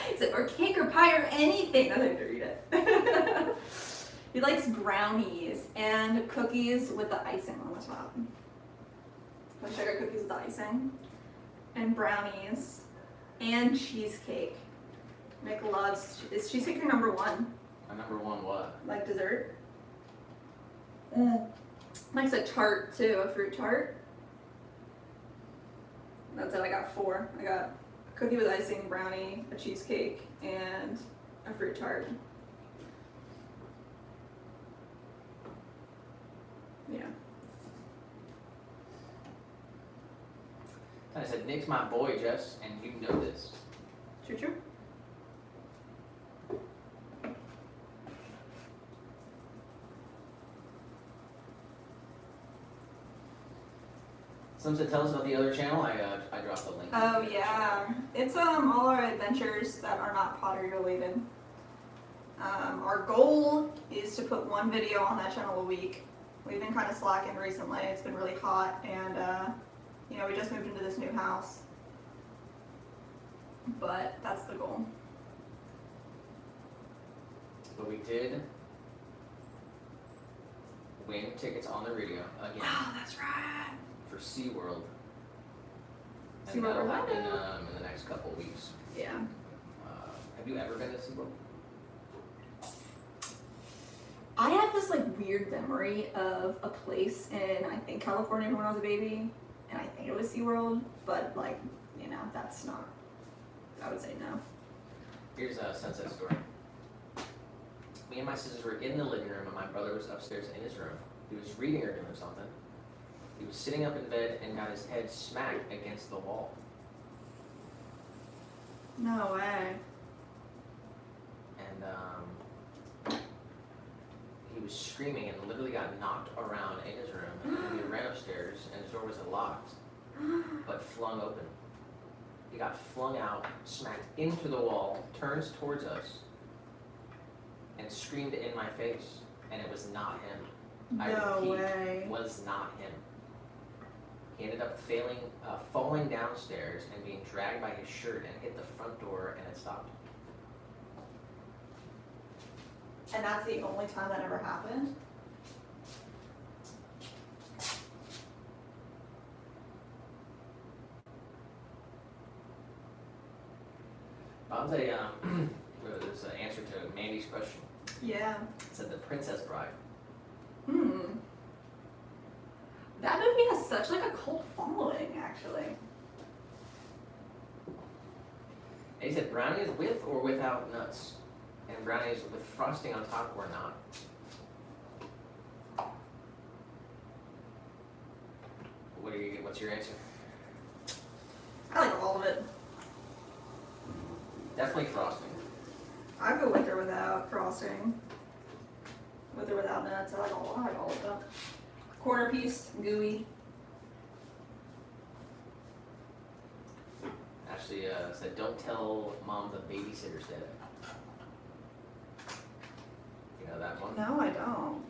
He said, or cake or pie or anything. I have to read it. He likes brownies and cookies with the icing on the top. The sugar cookies with the icing. And brownies. And cheesecake. Nick loves, is cheesecake your number one? My number one what? Like dessert? Likes a tart too, a fruit tart. That's it, I got 4. I got a cookie with icing, brownie, a cheesecake, and a fruit tart. Yeah. I said, Nick's my boy, Jess, and you know this. True, true. Slim said, tell us about the other channel. I dropped the link. Oh yeah, it's all our adventures that are not pottery related. Our goal is to put 1 video on that channel a week. We've been kind of slacking recently. It's been really hot, and you know, we just moved into this new house, but that's the goal. But we did win tickets on the radio again Oh, that's right. for SeaWorld. And SeaWorld that'll happen Orlando. in the next couple of weeks. Yeah. Have you ever been to SeaWorld? I have this like weird memory of a place in I think California when I was a baby, and I think it was SeaWorld, but like, you know, that's not. I would say no. Here's a Sunset story. Me and my sisters were in the living room and my brother was upstairs in his room. He was reading or doing something. He was sitting up in bed and got his head smacked against the wall. No way. And he was screaming and literally got knocked around in his room. And then he ran upstairs and his door was locked, but flung open. He got flung out, smacked into the wall, turns towards us, and screamed in my face. And it was not him. I No repeat, way. was not him. He ended up falling downstairs and being dragged by his shirt and hit the front door and it stopped. And that's the only time that ever happened? Bob's it's an answer to Mandy's question. Yeah. It said The Princess Bride. That movie has such like a cult following, actually. And he said brownies with or without nuts, and brownies with frosting on top or not. What's your answer? I like all of it. Definitely frosting. I go with or without frosting. With or without nuts. I like all of them. Quarter piece, gooey. Ashley said, don't tell mom the babysitter's dead. You know that one? No, I don't.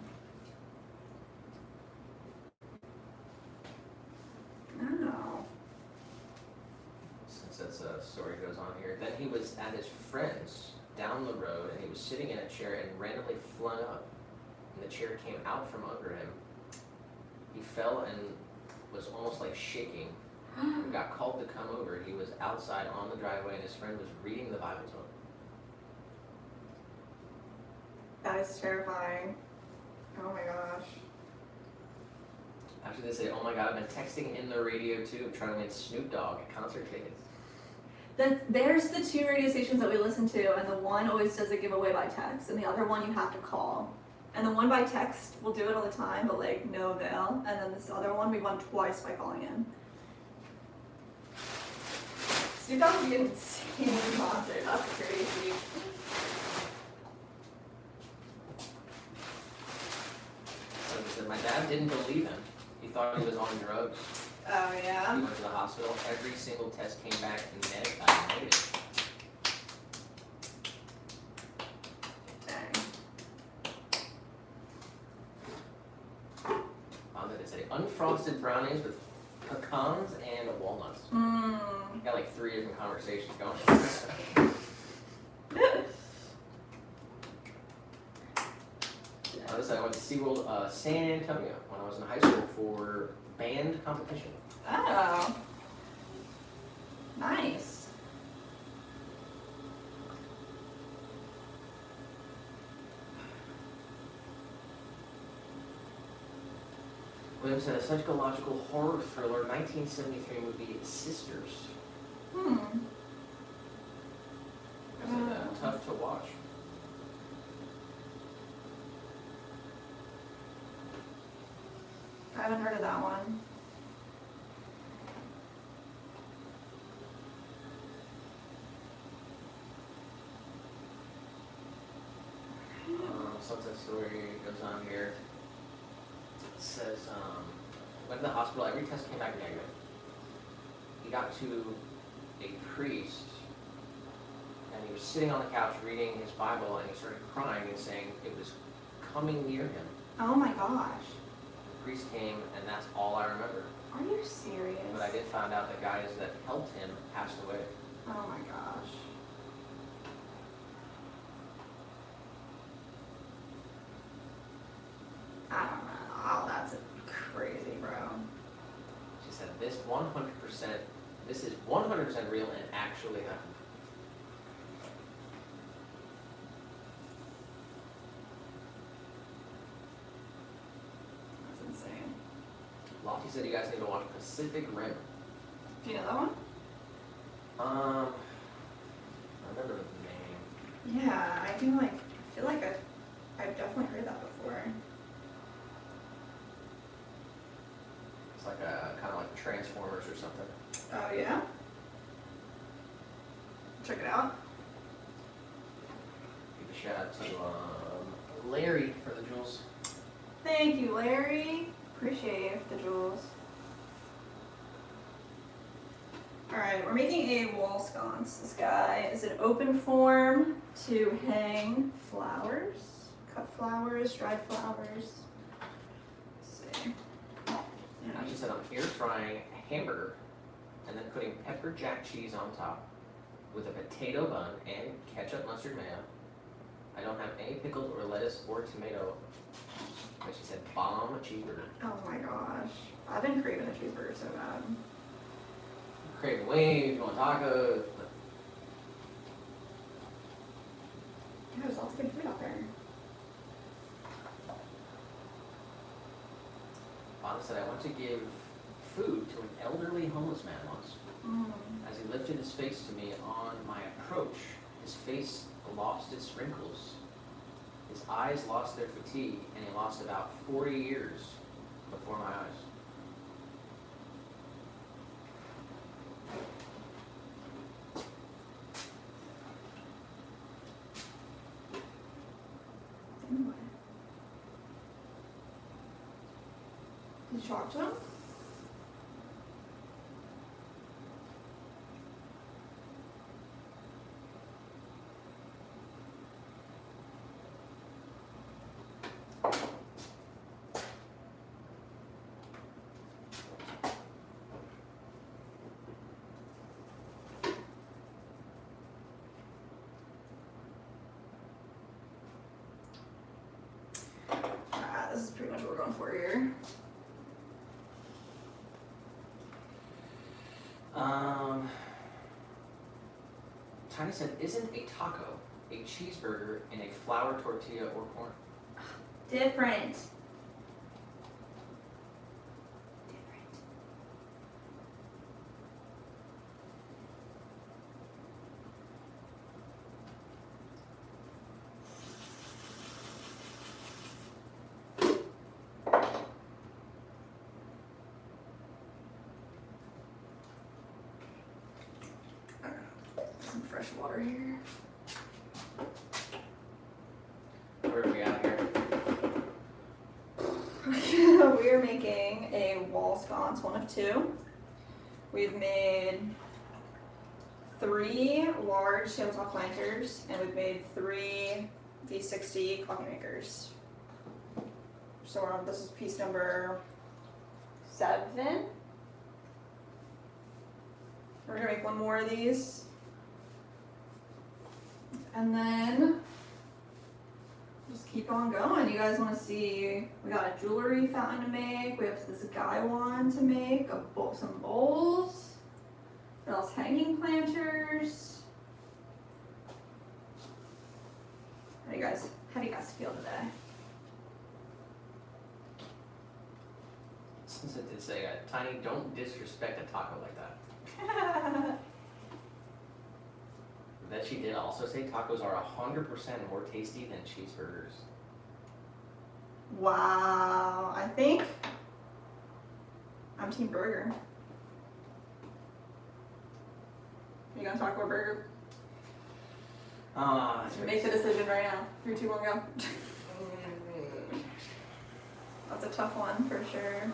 No. Since that's a story goes on here. Then he was at his friend's down the road and he was sitting in a chair and randomly flung up. And the chair came out from under him. He fell and was almost like shaking. He got called to come over. He was outside on the driveway and his friend was reading the Bible to him. That is terrifying. Oh my gosh. After they say, oh my god, I've been texting in the radio too, trying to win Snoop Dogg concert tickets. There's the two radio stations that we listen to, and the one always does a giveaway by text, and the other one you have to call. And the one by text will do it all the time, but like no avail. And then this other one we won twice by calling in. Snoop Dogg would be an insane concert. That's crazy. So he said, my dad didn't believe him. He thought he was on drugs. Oh He yeah. went to the hospital. Every single test came back negative. Dang. They say unfrosted brownies with pecans and walnuts. Got like 3 different conversations going. Notice I went to SeaWorld San Antonio when I was in high school for band competition. Oh. Nice. Williams said a psychological horror thriller 1973 movie Sisters. Hmm. I said tough to watch. I haven't heard of that one. Sunset Story goes on here. It says, went to the hospital, every test came back negative. He got to a priest, and he was sitting on the couch reading his Bible, and he started crying and saying it was coming near him. Oh my gosh. The priest came, and that's all I remember. Are you serious? But I did find out the guys that helped him passed away. Oh my gosh. I don't know. Oh, that's crazy, bro. She said this 100%, this is 100% real and actually happened. That's insane. Lofty said you guys need to watch Pacific Rim. Do you know that one? I remember the name. Yeah, I feel like I've definitely heard that before. It's like a kind of like Transformers or something. Oh yeah? Check it out. Give a shout out to Larry for the jewels. Thank you, Larry. Appreciate you for the jewels. Alright, we're making a wall sconce. This guy is an open form to hang flowers, cut flowers, dried flowers. Let's see. And she said I'm air frying a hamburger and then putting pepper jack cheese on top with a potato bun and ketchup mustard mayo. I don't have any pickles or lettuce or tomato. But she said bomb cheeseburger. Oh my gosh. I've been craving a cheeseburger so bad. Craving wings, you want tacos. Yeah, there's lots of good food out there. Anna said I went to give food to an elderly homeless man once. As he lifted his face to me on my approach, his face lost its wrinkles. His eyes lost their fatigue, and he lost about 40 years before my eyes. Anyway. Did you talk to him? This is pretty much what we're going for here. Tiny said, isn't a taco a cheeseburger in a flour tortilla or corn? Different. Some fresh water here. Where are we at here? We are making a wall sconce, one of two. We've made 3 large tabletop planters, and we've made 3 V60 coffee makers. So this is piece number 7. We're gonna make one more of these. And then just keep on going. You guys want to see? We got a jewelry fountain to make. We have this guy wand to make. Some bowls. What else? Hanging planters. How do you guys feel today? Since it did say, Tiny, don't disrespect a taco like that. That she did also say tacos are 100% more tasty than cheeseburgers. Wow, I think I'm team burger. You gonna talk about burger? Make the decision right now. 3, 2, 1, go. That's a tough one for sure.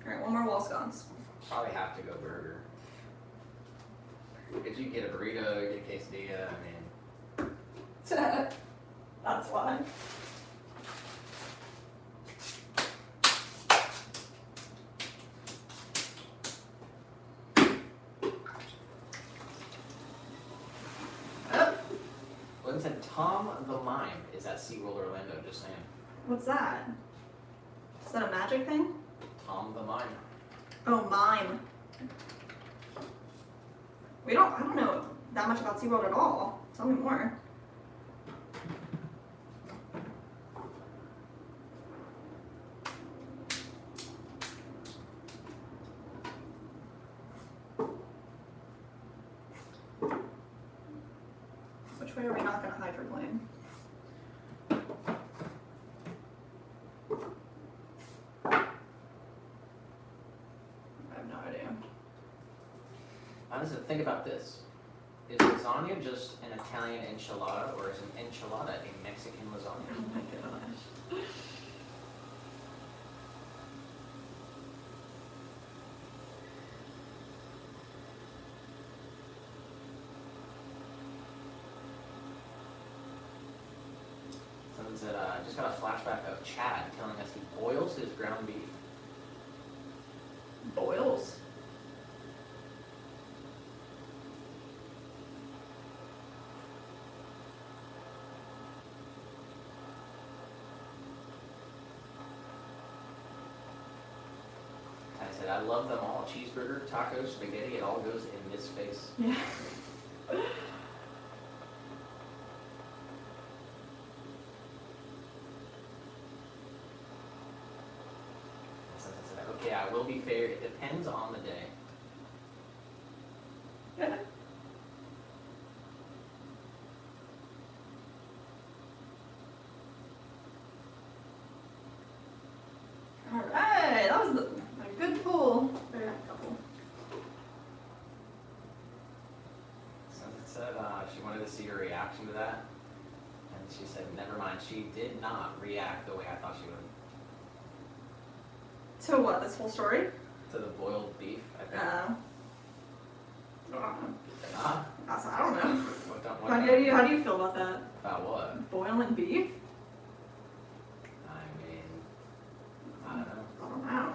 Alright, one more wall sconce. Probably have to go burger. Because you get a burrito, you get a quesadilla, I mean. That's why. Tom the Mime is at SeaWorld Orlando, just saying. What's that? Is that a magic thing? Tom the Mime. Oh, mime. I don't know that much about SeaWorld at all. Tell me more. Which way are we not gonna hydroplane? I have no idea. Honestly, think about this. Is lasagna just an Italian enchilada, or is an enchilada a Mexican lasagna? Oh my gosh. Someone said, just got a flashback of Chad telling us he boils his ground beef. Boils. I said, I love them all. Cheeseburger, tacos, spaghetti, it all goes in this face. Yeah. Since I said, okay, I will be fair, it depends on the day. Yeah. Alright, that was a good pull. There, a couple. Since it said she wanted to see her reaction to that, and she said, never mind, she did not react the way I thought she would. So what, this whole story? To the boiled beef, I think. I don't know. Ah, I don't know. what How do you feel about that? about what? Boiling beef? I mean, I don't know. I don't know.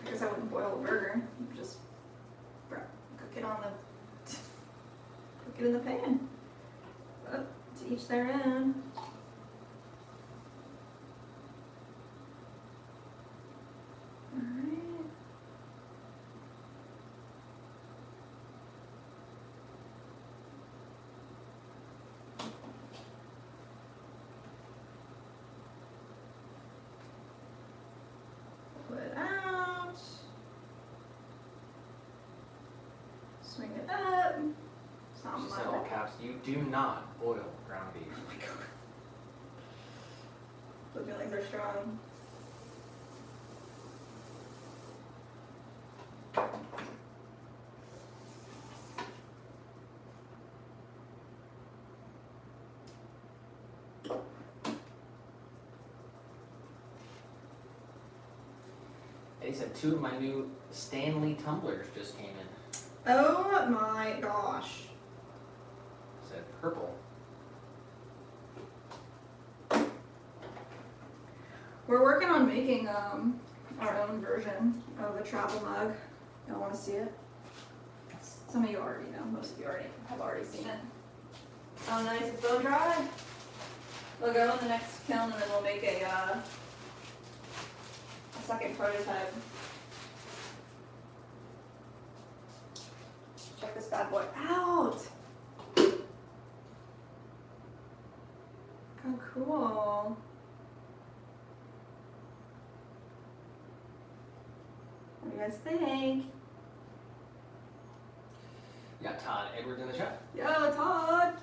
I guess I wouldn't boil a burger. Just cook it on the cook it in the pan. But to each their own. Alright. Pull it out. Swing it up. It's not She my said all caps, you do not boil ground beef. Oh my god. The feelings are strong. They said 2 of my new Stanley tumblers just came in. Oh my gosh. Said purple. We're working on making our own version of a travel mug. Y'all want to see it? Some of you already know. Most of you have already seen it. Oh, nice. It's blow dry. We'll go in the next kiln and then we'll make a second prototype. Check this bad boy out. How cool. What do you guys think? We got Todd Edwards in the chat. Yo, Todd!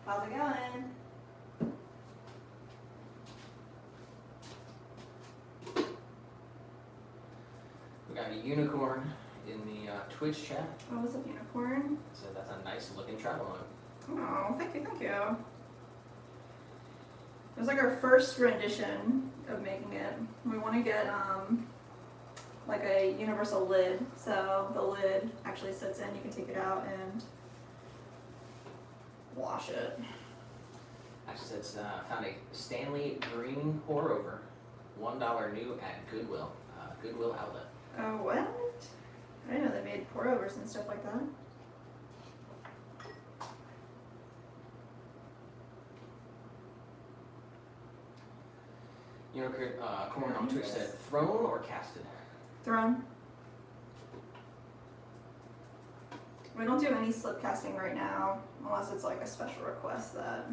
How's it going? We got a unicorn in the Twitch chat. Oh, what's up, unicorn? So that's a nice looking travel mug. Oh, thank you, thank you. It was like our first rendition of making it. We want to get like a universal lid, so the lid actually sits in. You can take it out and wash it. Actually says, found a Stanley green pour over, $1 new at Goodwill, Goodwill outlet. Oh, what? I didn't know they made pour overs and stuff like that. You know, Corn on Twitch said, thrown or casted? Thrown. We don't do any slip casting right now, unless it's like a special request that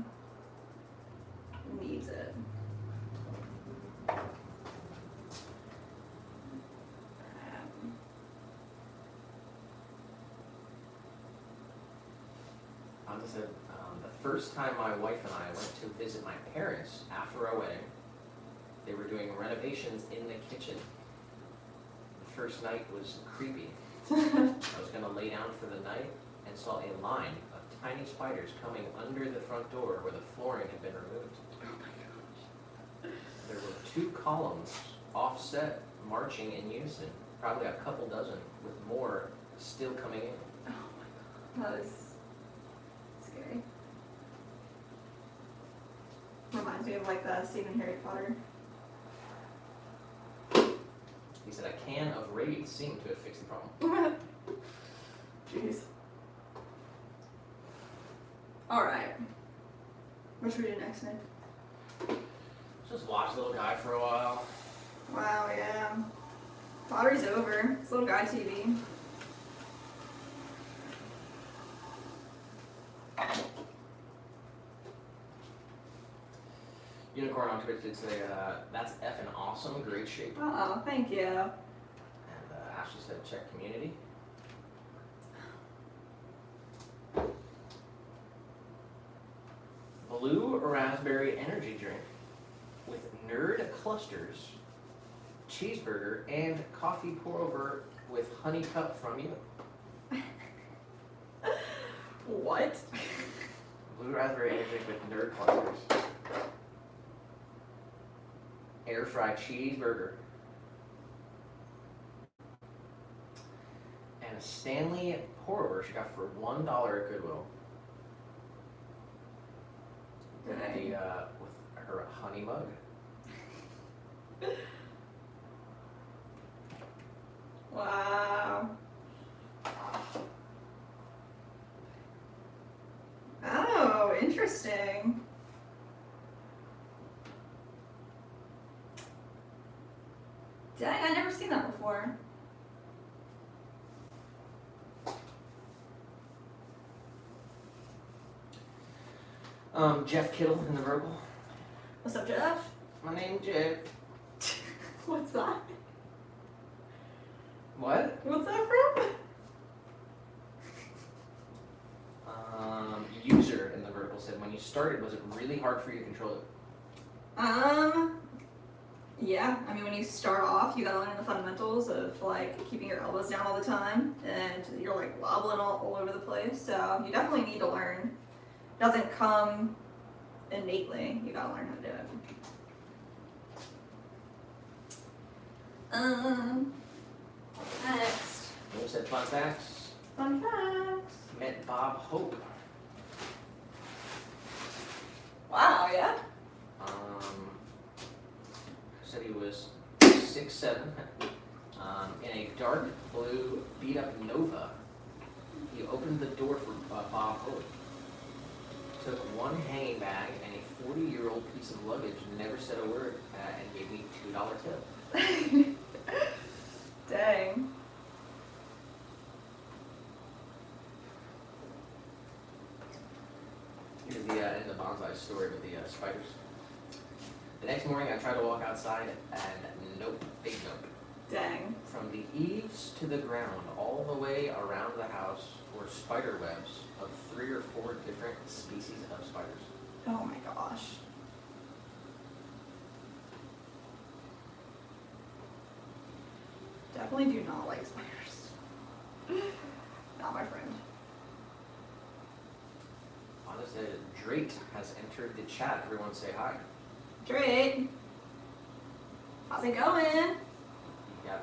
needs it. I just said, the first time my wife and I went to visit my parents after our wedding, they were doing renovations in the kitchen. The first night was creepy. I was gonna lay down for the night and saw a line of tiny spiders coming under the front door where the flooring had been removed. Oh my gosh. There were 2 columns offset, marching in unison, probably a couple dozen, with more still coming in. Oh my god. That is scary. Reminds me of like the Stephen Harry Potter. He said a can of Raid seemed to have fixed the problem. Jeez. Alright. What should we do next, Nick? Just watch Little Guy for a while. Wow, yeah. Pottery's over. It's Little Guy TV. Unicorn on Twitch did say, that's effing awesome, great shape. Oh, thank you. And Ashley said, check community. Blue raspberry energy drink with nerd clusters, cheeseburger, and coffee pour over with honey cup from you. What? Blue raspberry energy drink with nerd clusters. Air fried cheeseburger. And a Stanley pour over she got for $1 at Goodwill. With her honey mug. Wow. Oh, interesting. Dang, I've never seen that before. Jeff Kittle in the verbal. What's up, Jeff? My name's Jeff. What's that? What? What's that from? User in the vertical said, when you started, was it really hard for you to control it? Yeah. I mean, when you start off, you gotta learn the fundamentals of like keeping your elbows down all the time, and you're like wobbling all over the place. So you definitely need to learn. It doesn't come innately. You gotta learn how to do it. Next. You said fun facts. Fun facts. Met Bob Hope. Wow, yeah? Said he was 6'7", in a dark blue beat up Nova. He opened the door for Bob Hope. Took one hanging bag and a 40-year-old piece of luggage, never said a word, and gave me $2 tip. Dang. Here's the end of the bonsai story with the spiders. The next morning I tried to walk outside and nope, big nope. Dang. From the eaves to the ground, all the way around the house were spider webs of 3 or 4 different species of spiders. Oh my gosh. Definitely do not like spiders. Not my friend. Anna said, Drake has entered the chat. Everyone say hi. Drake. How's it going? Yeah,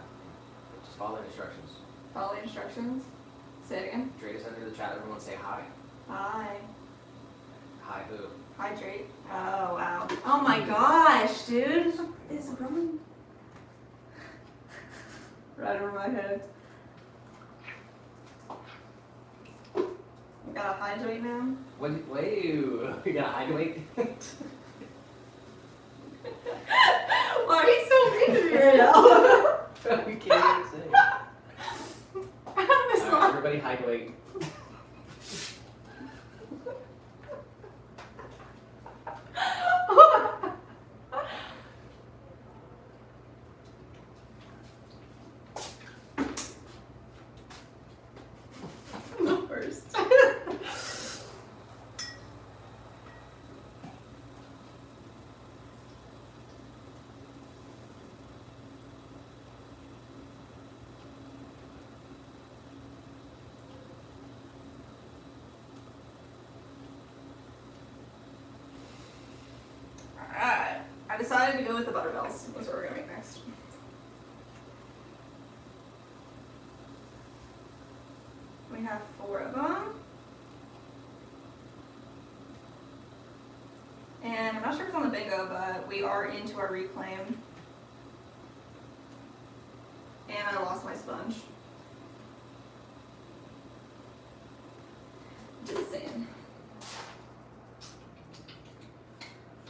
just follow the instructions. Follow the instructions. Say it again. Drake has entered the chat. Everyone say hi. Hi. Hi who? Hydrate. Oh, wow. Oh my gosh, dude. It's running right over my head. You gotta hydrate now? Wait, you gotta hydrate? Why are you so mean to me right now? You can't even say it. Alright, everybody hydrate. The worst. Alright, I decided to go with the butterbells. That's what we're gonna make next. We have 4 of them. And I'm not sure if it's on the bingo, but we are into our reclaim. And I lost my sponge. Just saying.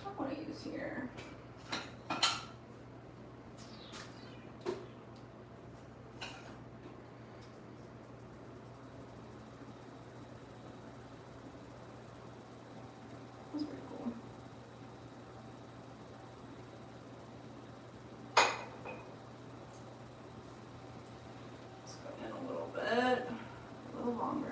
I want to use here. That's pretty cool. Let's go in a little bit, a little longer.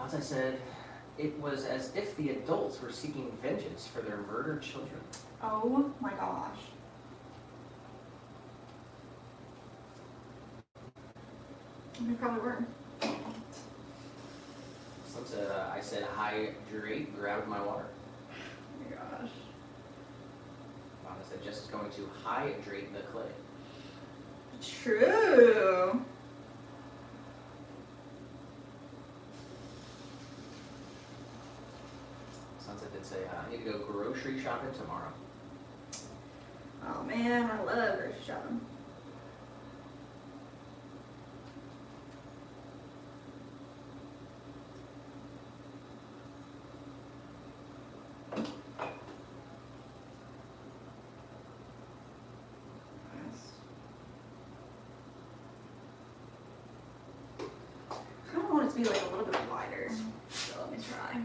As I said, it was as if the adults were seeking vengeance for their murdered children. Oh my gosh. They probably were. Since I said hydrate, grabbed my water. Oh my gosh. I said just going to hydrate the clay. True. Sunset did say, I need to go grocery shopping tomorrow. Oh man, I love grocery shopping. I kind of want it to be like a little bit wider. So let me try.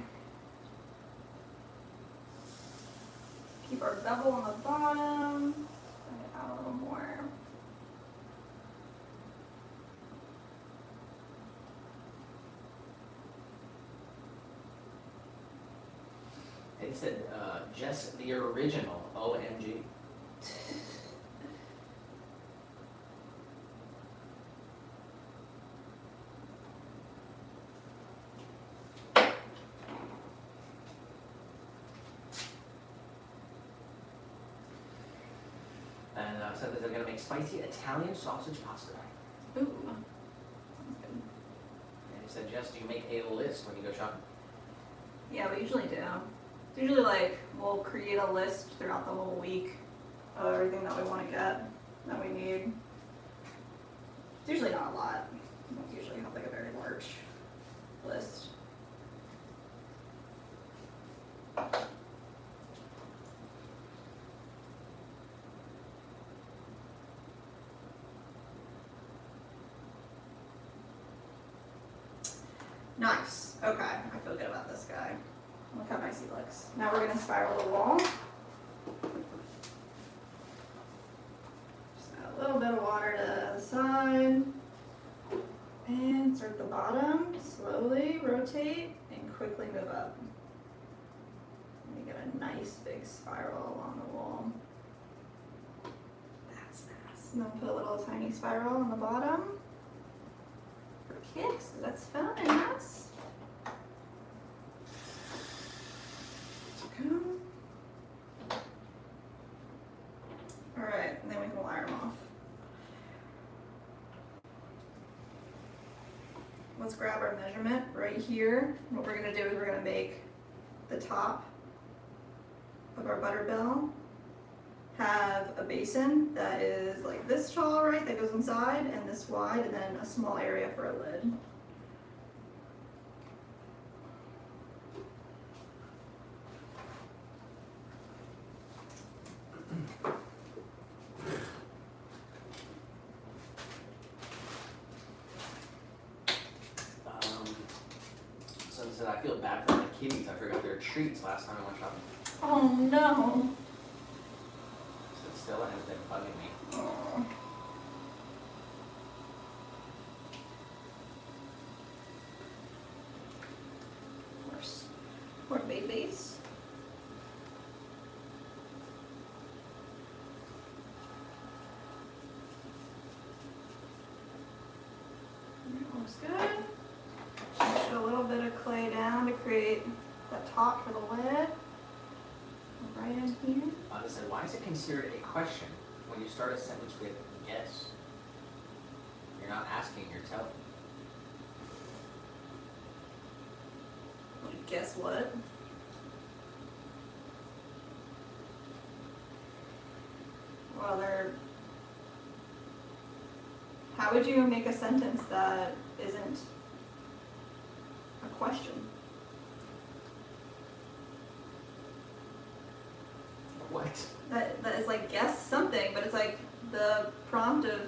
Keep our bevel on the bottom. Bring it out a little more. It said, Jess the original, OMG. And said that they're going to make spicy Italian sausage pasta. Ooh, sounds good. And he said, Jess, do you make a list when you go shopping? Yeah, we usually do. It's usually like we'll create a list throughout the whole week of everything that we want to get, that we need. It's usually not a lot. We don't usually have like a very large list. Nice. Okay, I feel good about this guy. Look how nice he looks. Now we're gonna spiral the wall. Just add a little bit of water to the side. And start at the bottom, slowly rotate, and quickly move up. And you get a nice big spiral along the wall. That's nice. And then put a little tiny spiral on the bottom for kicks, 'cause that's fun and nice. Come. let's grab our measurement right here. What we're gonna do is we're gonna make the top of our butterbell have a basin that is like this tall, right, that goes inside, and this wide, and then a small area for a lid. So I said I feel bad for my kitties. I forgot their treats last time I went shopping. Oh no. So Stella has been bugging me. Oh. Poor babies. That looks good. Just put a little bit of clay down to create the top for the lid. Right in here. I said, why is it considered a question when you start a sentence with yes? You're not asking, you're telling. Guess what? Well, how would you make a sentence that isn't a question? What? That is like guess something, but it's like the prompt of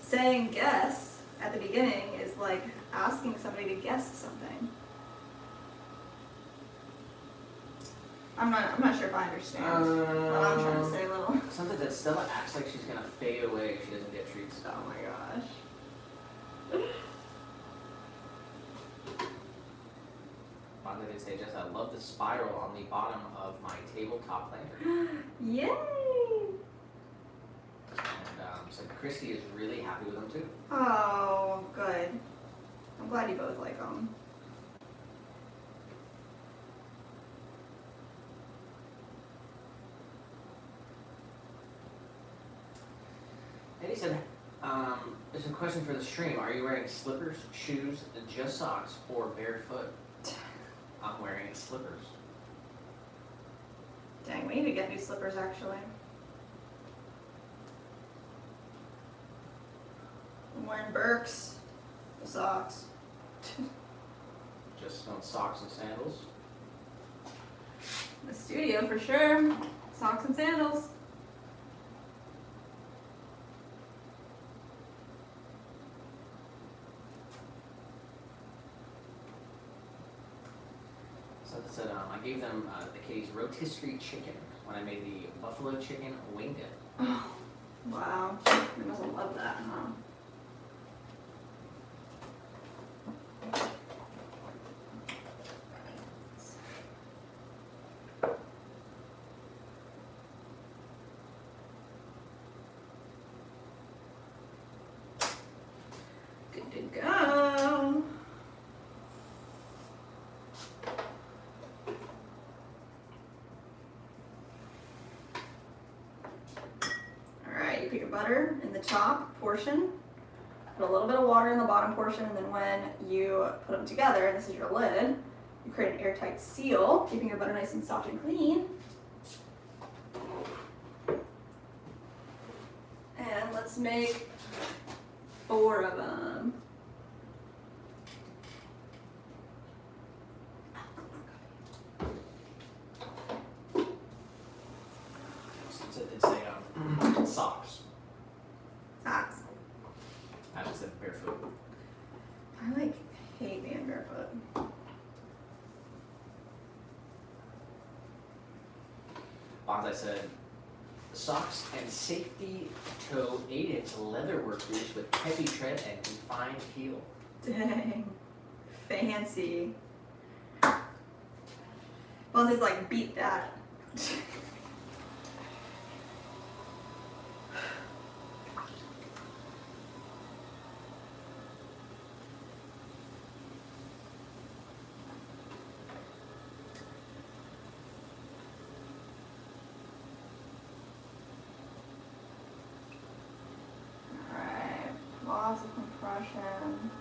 saying guess at the beginning is like asking somebody to guess something. I'm not sure if I understand what I'm trying to say, little. Something that Stella acts like she's gonna fade away if she doesn't get treats. Oh my gosh. Bonda did say, Jess, I love the spiral on the bottom of my tabletop lantern. Yay! And so Christy is really happy with them too. Oh, good. I'm glad you both like them. And he said, there's a question for the stream. Are you wearing slippers, shoes, just socks, or barefoot? I'm wearing slippers. Dang, we need to get new slippers actually. I'm wearing Birks, the socks. Just on socks and sandals. The studio for sure. Socks and sandals. So it said, I gave them the kitties rotisserie chicken when I made the buffalo chicken wing dip. Oh, wow. They must have loved that, huh? Good to go. Alright, you put your butter in the top portion, put a little bit of water in the bottom portion, and then when you put them together, and this is your lid, you create an airtight seal, keeping your butter nice and soft and clean. And let's make 4 of them. So it did say socks. Socks. I just said barefoot. I like hate being barefoot. Bonzai said, socks and safety toe 8-inch leatherwork boots with heavy tread and confined heel. Dang. Fancy. Well, just like beat that. Alright, lots of compression.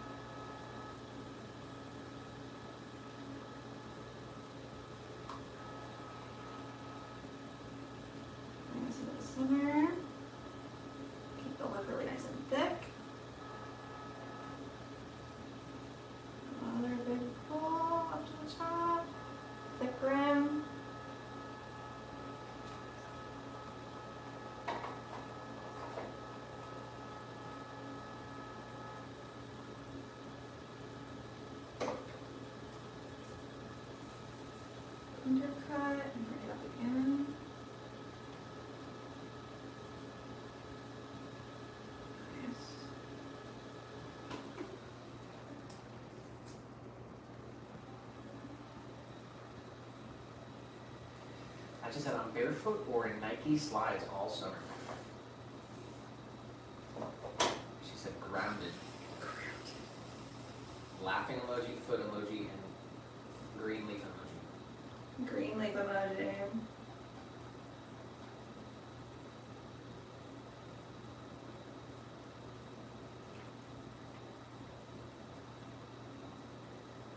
center. Keep the lip really nice and thick. Another big pull up to the top. Thick rim. Undercut and bring it up again. Nice. I just said I'm barefoot or in Nike slides all summer. She said grounded. Laughing emoji, foot emoji, and green leaf emoji. Green leaf emoji.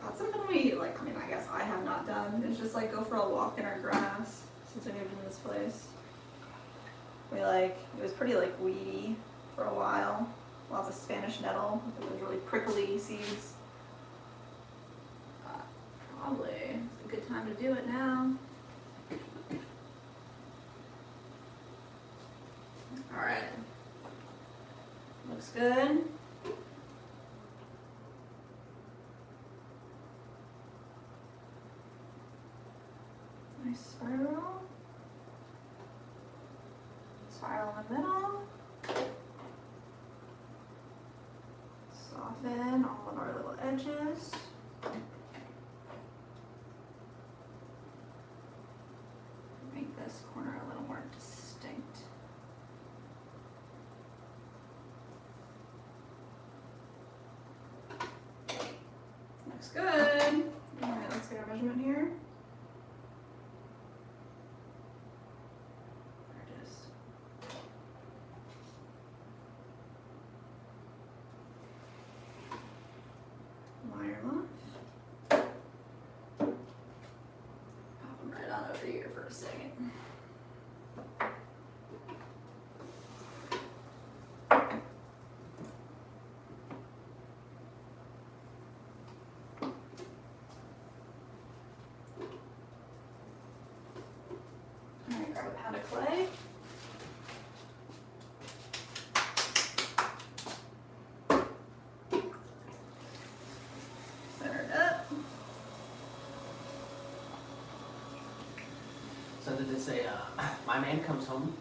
That's something we, like, I mean, I guess I have not done. It's just like go for a walk in our grass since we moved into this place. We it was pretty like weedy for a while. Lots of Spanish nettle. It was really prickly seeds. Probably. It's a good time to do it now. Alright. Looks good. Nice spiral. Spiral in the middle. Soften all of our little edges. Make this corner a little more distinct. Looks good. Alright, let's get our measurement here. There it is. Wire off. Pop them right on over here for a second. Alright, grab a pound of clay. Center it up. So did they say, my man comes home,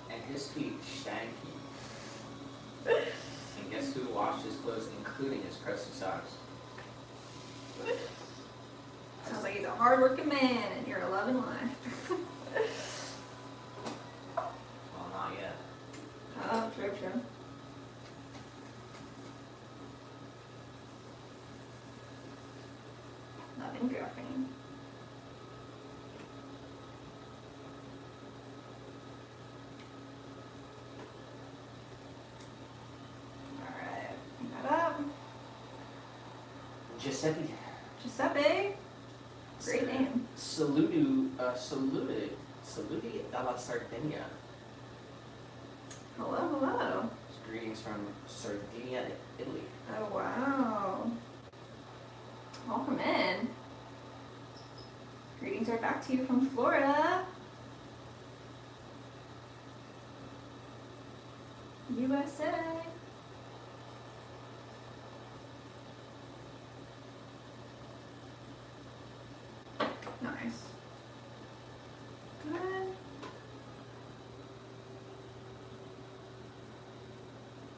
and his feet stanky. And guess who washed his clothes, including his crusty socks? Sounds like he's a hard-working man and you're a loving life. Well, not yet. Oh, true, true. Loving girlfriend. Alright, bring that up. Giuseppe. Giuseppe. Great name. Saluti dalla Sardinia. Hello, hello. Greetings from Sardinia, Italy. Oh, wow. Welcome in. Greetings are back to you from Florida. USA. Nice. Good.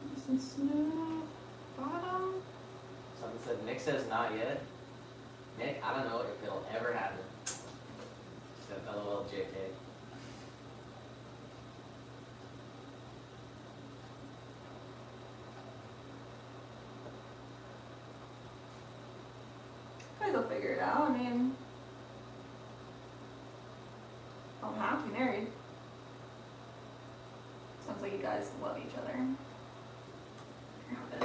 Nice and smooth. Bottom. Someone said, Nick says not yet. Nick, I don't know if it'll ever happen. Said LOL JK. Guys will figure it out. I mean, don't have to be married. Sounds like you guys love each other. Have a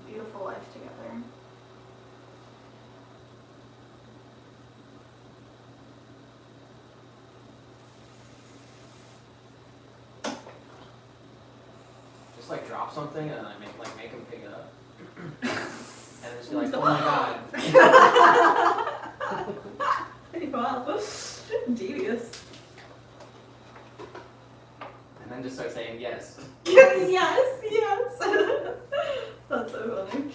beautiful life together. drop something and I make him pick it up. And just be like, oh my god. Wow. Devious. And then just start saying yes. Yes, yes. That's so funny.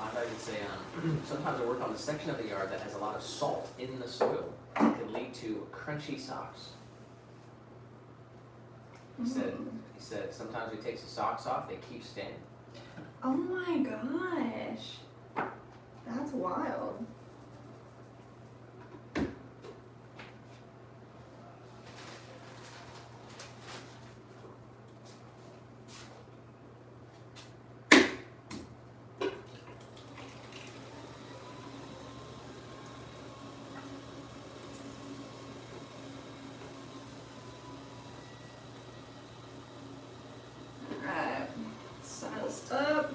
I would say sometimes I work on a section of the yard that has a lot of salt in the soil. It could lead to crunchy socks. He said sometimes he takes the socks off, they keep staying. Oh my gosh. That's wild. Alright, set this up.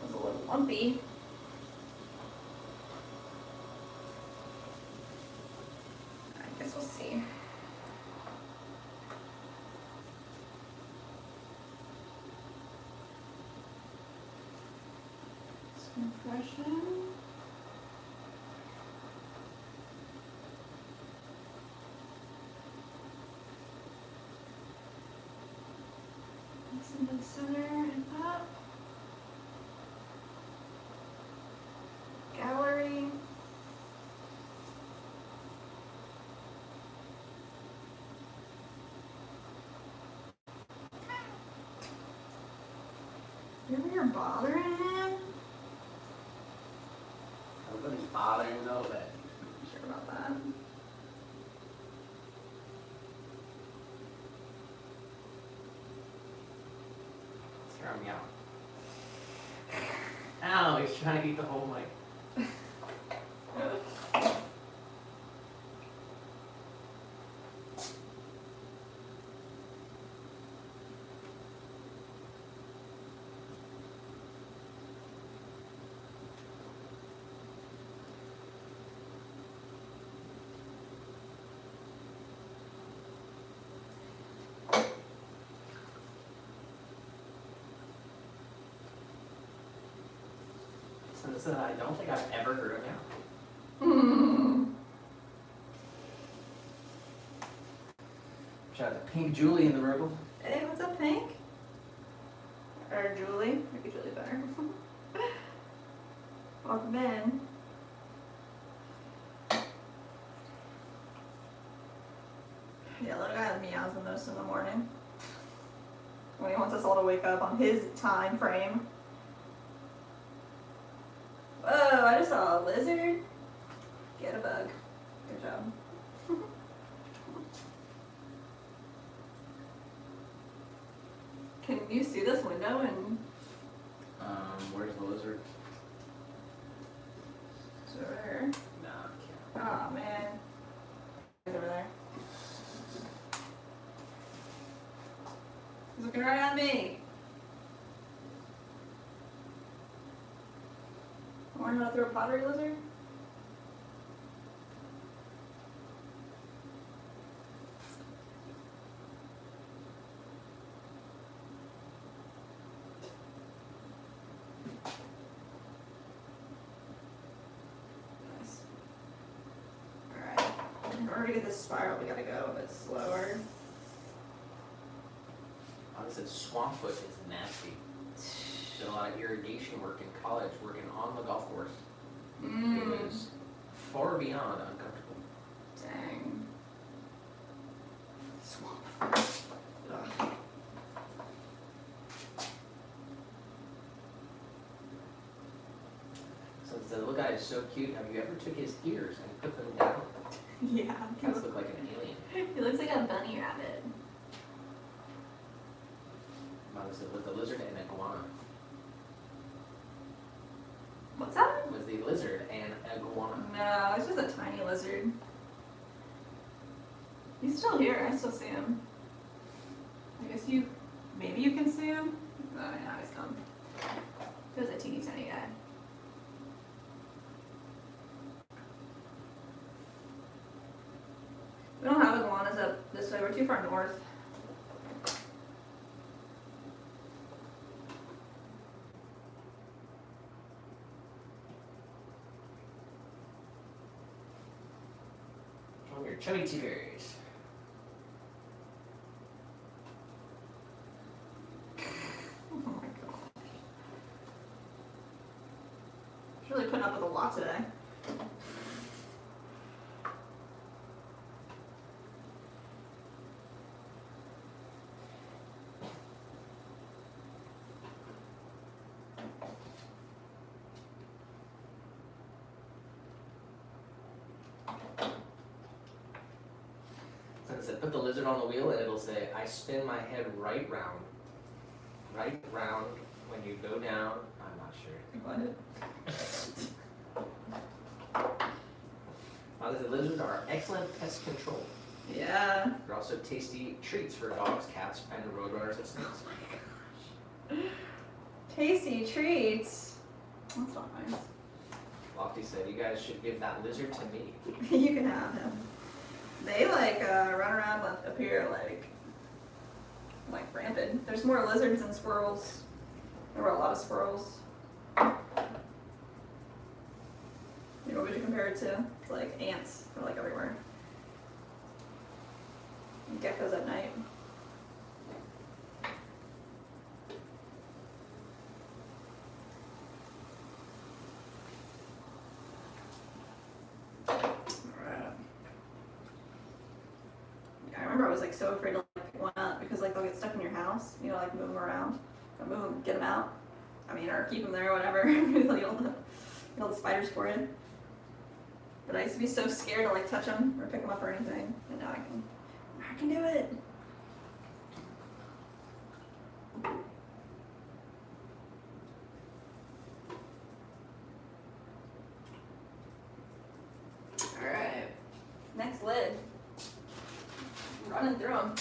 Was a little lumpy. I guess we'll see. Some impression. This into the center and up. Gallery. You ever hear bothering him? Nobody's bothering nobody. I'm sure about that. Hear me out. Ow, he's trying to eat the whole mic. So I don't think I've ever heard him out. Shout out to Pink Julie in the room. Hey, what's up, Pink? Or Julie? Maybe Julie better. Welcome in. Yeah, little guy meows the most in the morning. When he wants us all to wake up on his time frame. Whoa, I just saw a lizard. Get a bug. Good job. Can you see this window and Where's the lizard? it's over here? Nah, Oh man. He's over there. He's looking right at me. Learn how to throw a pottery lizard? Nice. Alright. In order to get this spiral, we gotta go a bit slower. Oh, this is Swampfoot is nasty. Did a lot of irrigation work in college, working on the golf course. It was far beyond uncomfortable. Dang. Swamp. Ugh. Since the little guy is so cute, have you ever took his ears and put them down? Yeah. Cats look like an alien. He looks like a bunny rabbit. Was it with the lizard and iguana? What's that? Was the lizard and iguana? No, it's just a tiny lizard. still here. I still see him. I guess maybe you can see him. Oh, yeah, he's gone. He was a teeny tiny guy. We don't have iguanas up this way. We're too far north. On your chubby tears. Oh my god. He's really putting up with a lot today. So it said, put the lizard on the wheel and it'll say, I spin my head right round. Right round when you go down. I'm not sure. The lizards are excellent pest control. Yeah. They're also tasty treats for dogs, cats, and roadrunners and snakes. Tasty treats. That's not nice. Lofty said, you guys should give that lizard to me. You can have him. They run around up here like rampant. There's more lizards than squirrels. There were a lot of squirrels. You know what would you compare it to? It's like ants. They're like everywhere. And geckos at night. I remember I was like so afraid to pick one up because like they'll get stuck in your house, you know, like move them around. So move them, get them out. I mean, or keep them there or whatever. You'll the spiders for you. But I used to be so scared to like touch them or pick them up or anything. And now I can do it. All right, next lid. Running through them.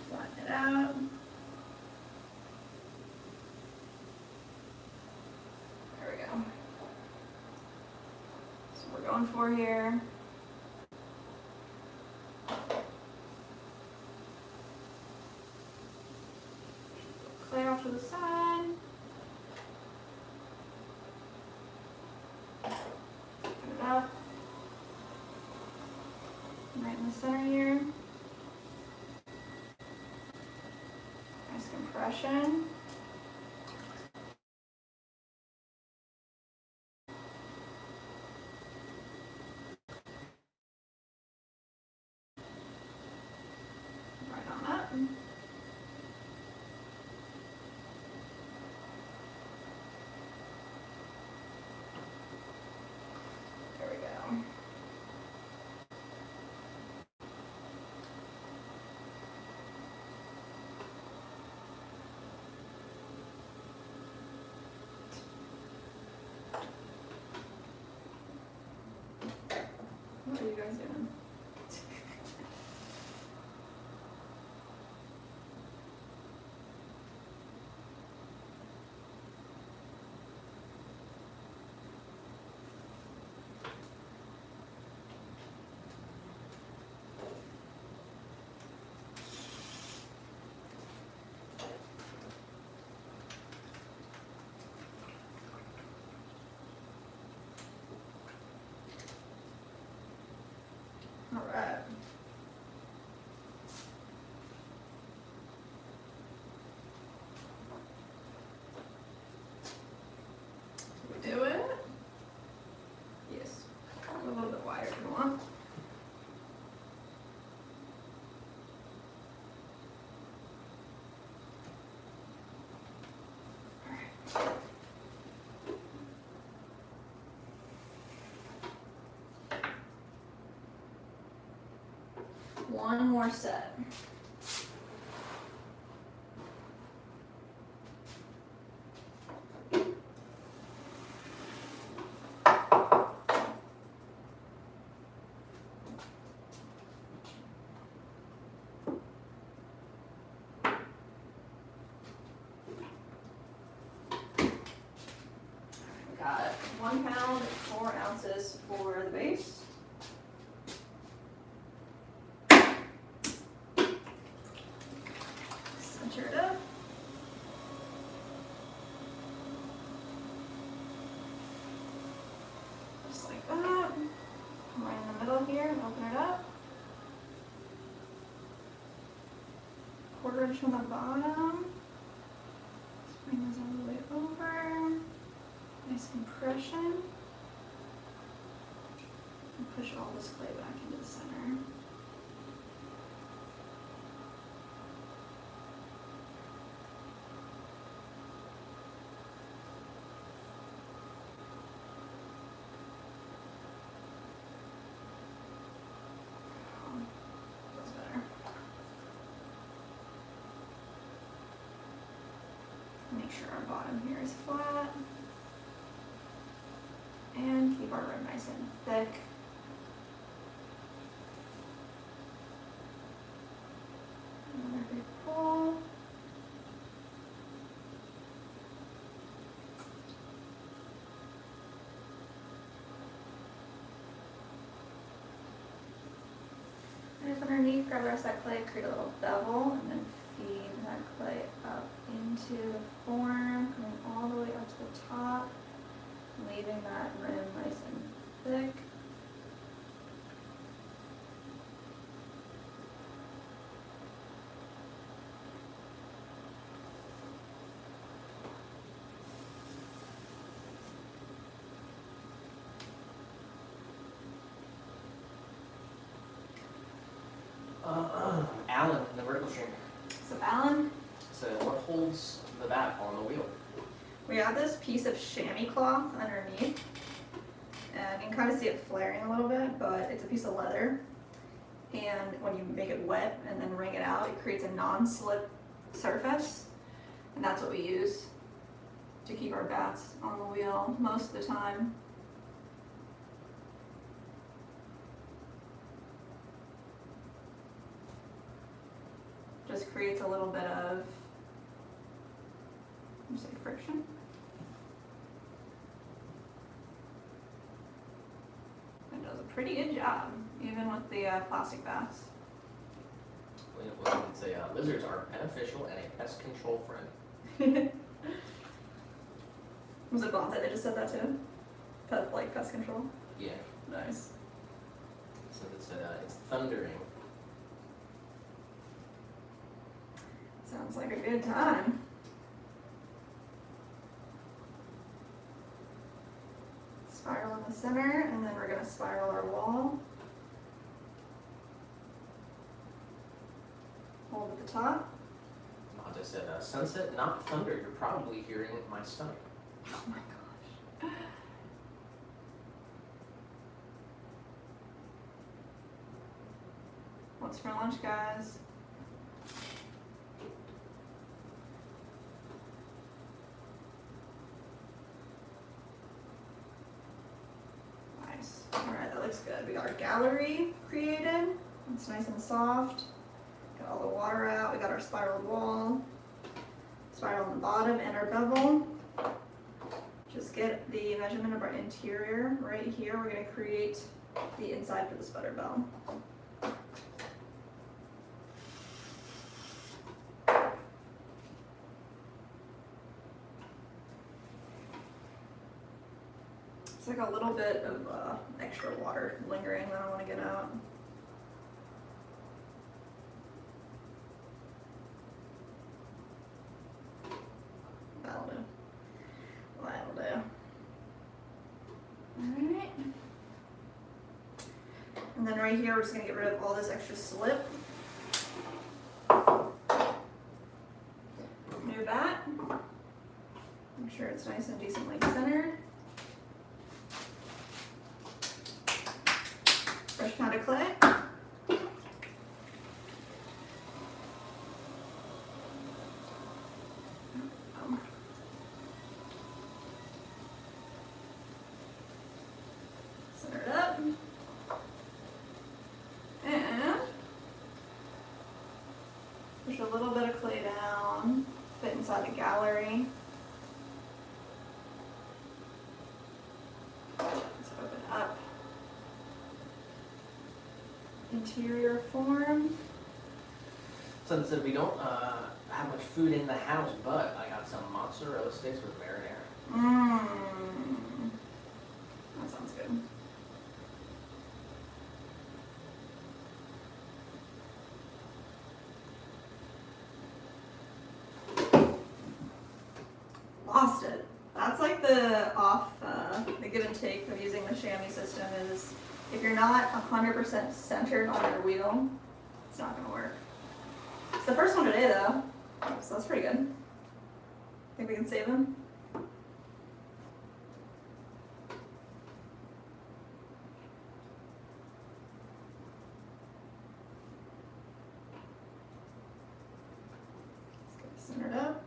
Flatten it out. There we go. So we're going for here. Clear off to the side. Put it up. Right in the center here. Nice compression. Right on that. There we go. What are you guys doing? All right. Did we do it? Yes. A little bit wider if you want. One more set. Got 1 pound, 4 ounces for the base. Center it up. Just like that. Right in the middle here, open it up. 1/4 inch on the bottom. Just bring this all the way over. Nice compression. And push all this clay back into the center. Feels better. Make sure our bottom here is flat. And keep our rim nice and thick. Another big pull. And if underneath, grab the rest of that clay, create a little bevel, and then feed that clay up into the form, coming all the way up to the top. Leaving that rim nice and thick. Allen, the vertical stream. So Allen, So what holds the bat on the wheel? we have this piece of chamois cloth underneath, and you can kind of see it flaring a little bit, but it's a piece of leather. And when you make it wet and then wring it out, it creates a non-slip surface, and that's what we use to keep our bats on the wheel most of the time. Just creates a little bit of, say, friction. It does a pretty good job, even with the plastic bats. We would say lizards are beneficial and a pest control friend. Was it Bonsai that just said that too? Pest control? Yeah. Nice. So it said it's thundering. Sounds like a good time. Spiral in the center, and then we're gonna spiral our wall. Hold at the top. Monte said, sunset, not thunder. You're probably hearing my stomach. Oh my gosh. What's for lunch, guys? Nice. Alright, that looks good. We got our gallery created. It's nice and soft. Got all the water out. We got our spiraled wall. Spiral on the bottom and our bevel. Just get the measurement of our interior right here. We're going to create the inside for the sputter bell. It's like a little bit of extra water lingering that I want to get out. That'll do. That'll do. Alright. And then right here, we're just going to get rid of all this extra slip. New bat. Make sure it's nice and decently centered. Fresh pound of clay. a little bit of clay down, fit inside the gallery. Let's open up. Interior form. So instead we don't have much food in the house, but I got some mozzarella sticks with marinara. Mmm. That sounds good. Lost it. That's like the the give and take of using the chamois system is if you're not 100% centered on your wheel, it's not gonna work. It's the first one today though, so that's pretty good. Think we can save him? Let's get it centered up.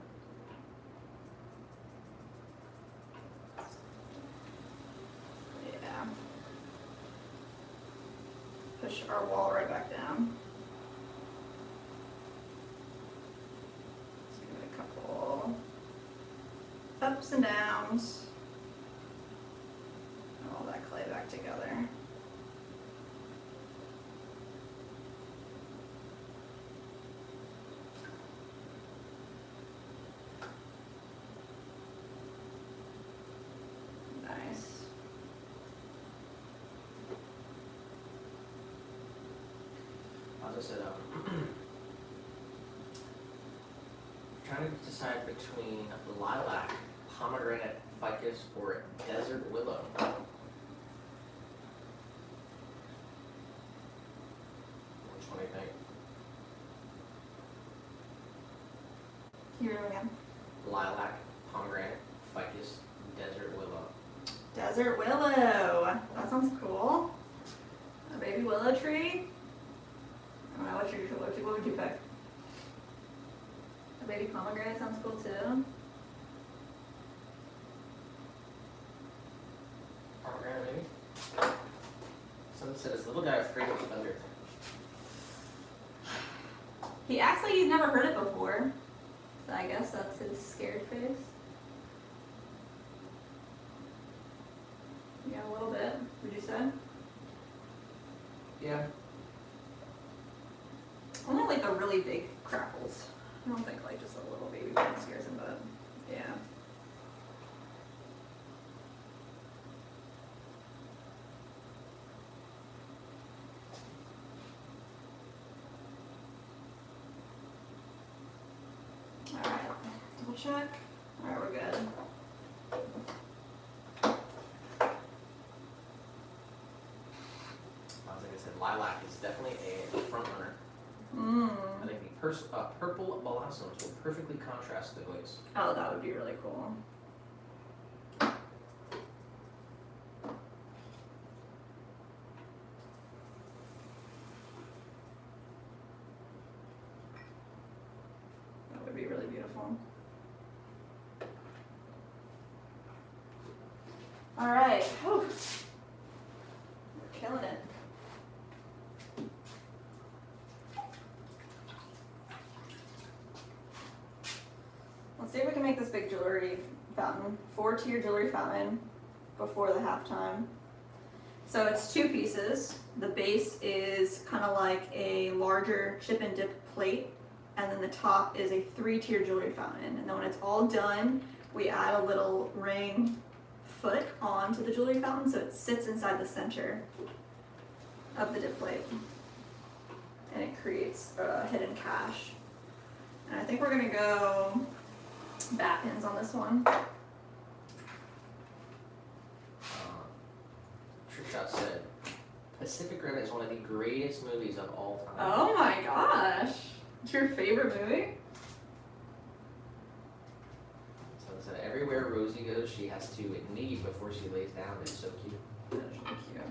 Yeah. Push our wall right back down. Let's give it a couple ups and downs. And all that clay back together. Nice. As I said, trying to decide between lilac, pomegranate, ficus, or desert willow. Which one do you think? Here again. Lilac, pomegranate, ficus, desert willow. Desert willow. That sounds cool. A baby willow tree. I don't know what would you pick? A baby pomegranate sounds cool too. Pomegranate, maybe? Someone said this little guy afraid of thunder. He acts like he's never heard it before. So I guess that's his scared face. Yeah, a little bit, would you say? Yeah. Only like the really big crackles. I don't think like just a little baby one scares him, but yeah. Alright, double check. Alright, we're good. Like I said, lilac is definitely a front runner. Mmm. I think the purple blossoms will perfectly contrast the glaze. Oh, that would be really cool. That would be really beautiful. All right. Whew. We're killing it. Let's see if we can make this big jewelry fountain, 4-tier jewelry fountain before the halftime. So it's 2 pieces. The base is kind of like a larger chip and dip plate, and then the top is a 3-tier jewelry fountain. And then when it's all done, we add a little ring foot onto the jewelry fountain so it sits inside the center of the dip plate. And it creates a hidden cache. And I think we're gonna go bat pins on this one. Trickshot said, Pacific Rim is one of the greatest movies of all time. Oh my gosh. It's your favorite movie? So it said, everywhere Rosie goes, she has to knee before she lays down. It's so cute. That's really cute.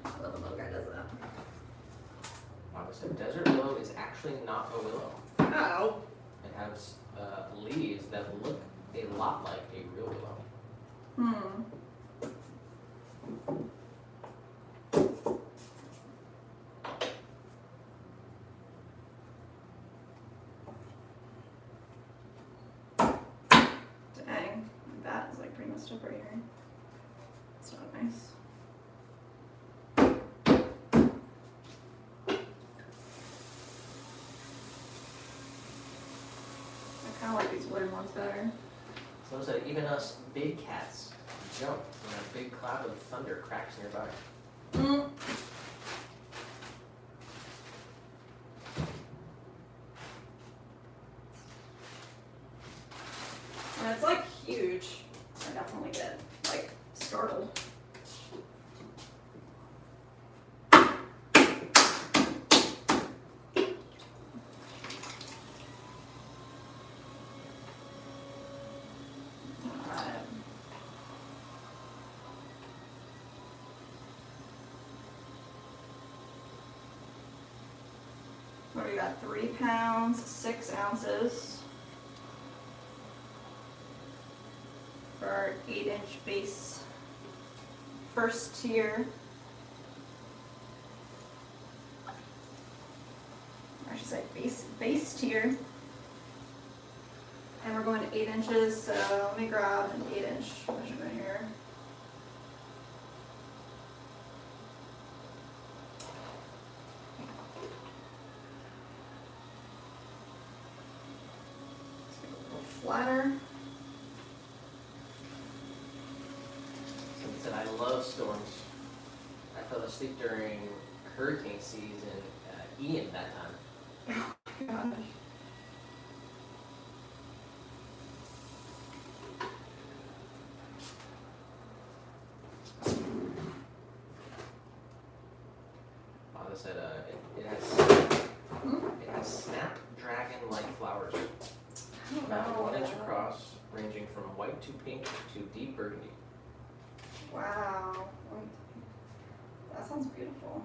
I love when a little guy does that. Wow, so desert willow is actually not a willow. Oh. It has leaves that look a lot like a real willow. Hmm. up right here. It's not nice. I kind of like these wooden ones better. Someone said even us big cats jump when a big cloud of thunder cracks nearby. Mm. And it's like huge. I definitely get like startled. Alright. What do we got? 3 pounds, 6 ounces. For our 8-inch base. First tier. I should say base tier. And we're going to 8 inches, so let me grab an 8-inch measurement here. Let's get a little flatter. Someone said I love storms. I fell asleep during hurricane season, Ian that time. Oh my gosh. Oh, they said it Hmm? has snapdragon-like flowers, I don't about know. 1 inch across, ranging from white to pink to deep burgundy. Wow. That sounds beautiful.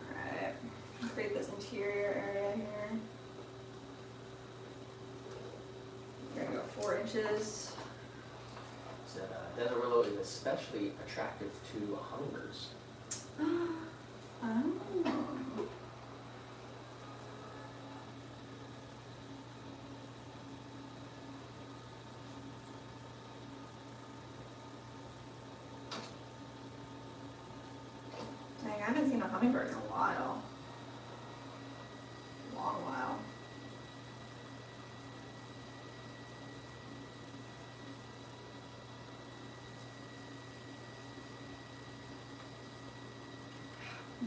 Alright. Create this interior area here. We're gonna go 4 inches. Said desert willow is especially attractive to hummingbirds. Oh. Dang, I haven't seen a hummingbird in a while. Long while.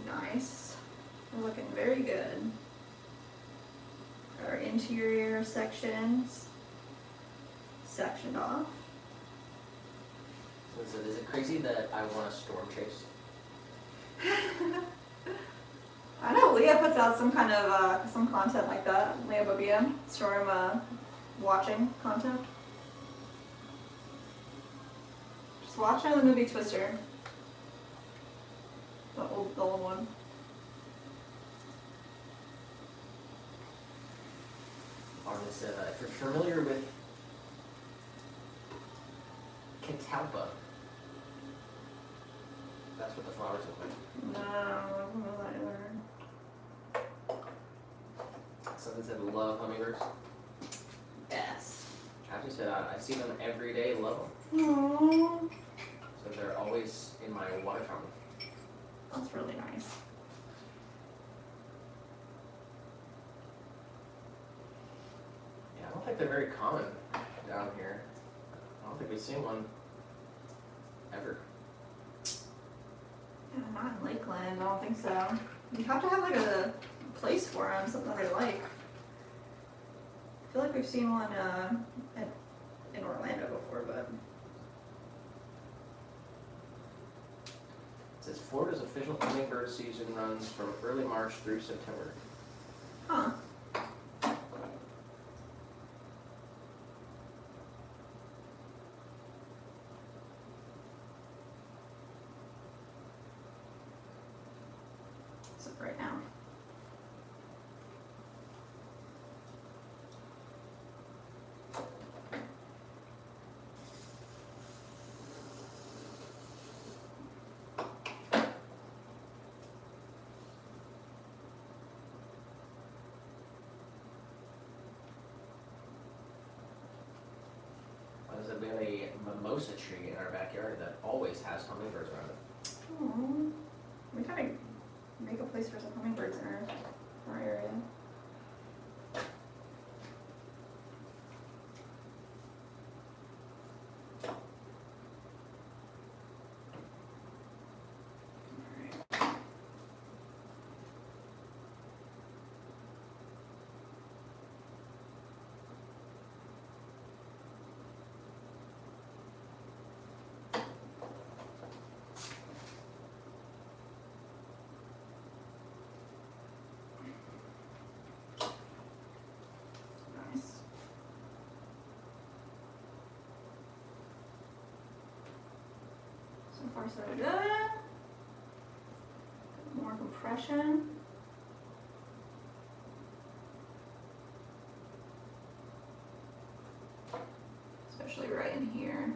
Nice. We're looking very good. Our interior sections sectioned off. So is it crazy that I want a storm chase? I know Leah puts out some kind of some content like that. Leah Bobia, storm watching content. Just watch the movie Twister. The old one. Armin said, if you're familiar with catalpa, that's what the flowers look like. No, I don't know that either. Someone said, love hummingbirds. Yes. Ashley said, I see them every day, love them. Aww. So they're always in my water fountain. That's really nice. Yeah, I don't think they're very common down here. I don't think we've seen one ever. Yeah, not in Lakeland, I don't think so. You have to have like a place for them, something that they like. I feel like we've seen one in Orlando before, but It says Florida's official hummingbird season runs from early March through September. huh. Except right now. that we have a mimosa tree in our backyard that always has hummingbirds around it. Oh, we gotta make a place for some hummingbirds in our area. Nice. So far so good. More compression. Especially right in here.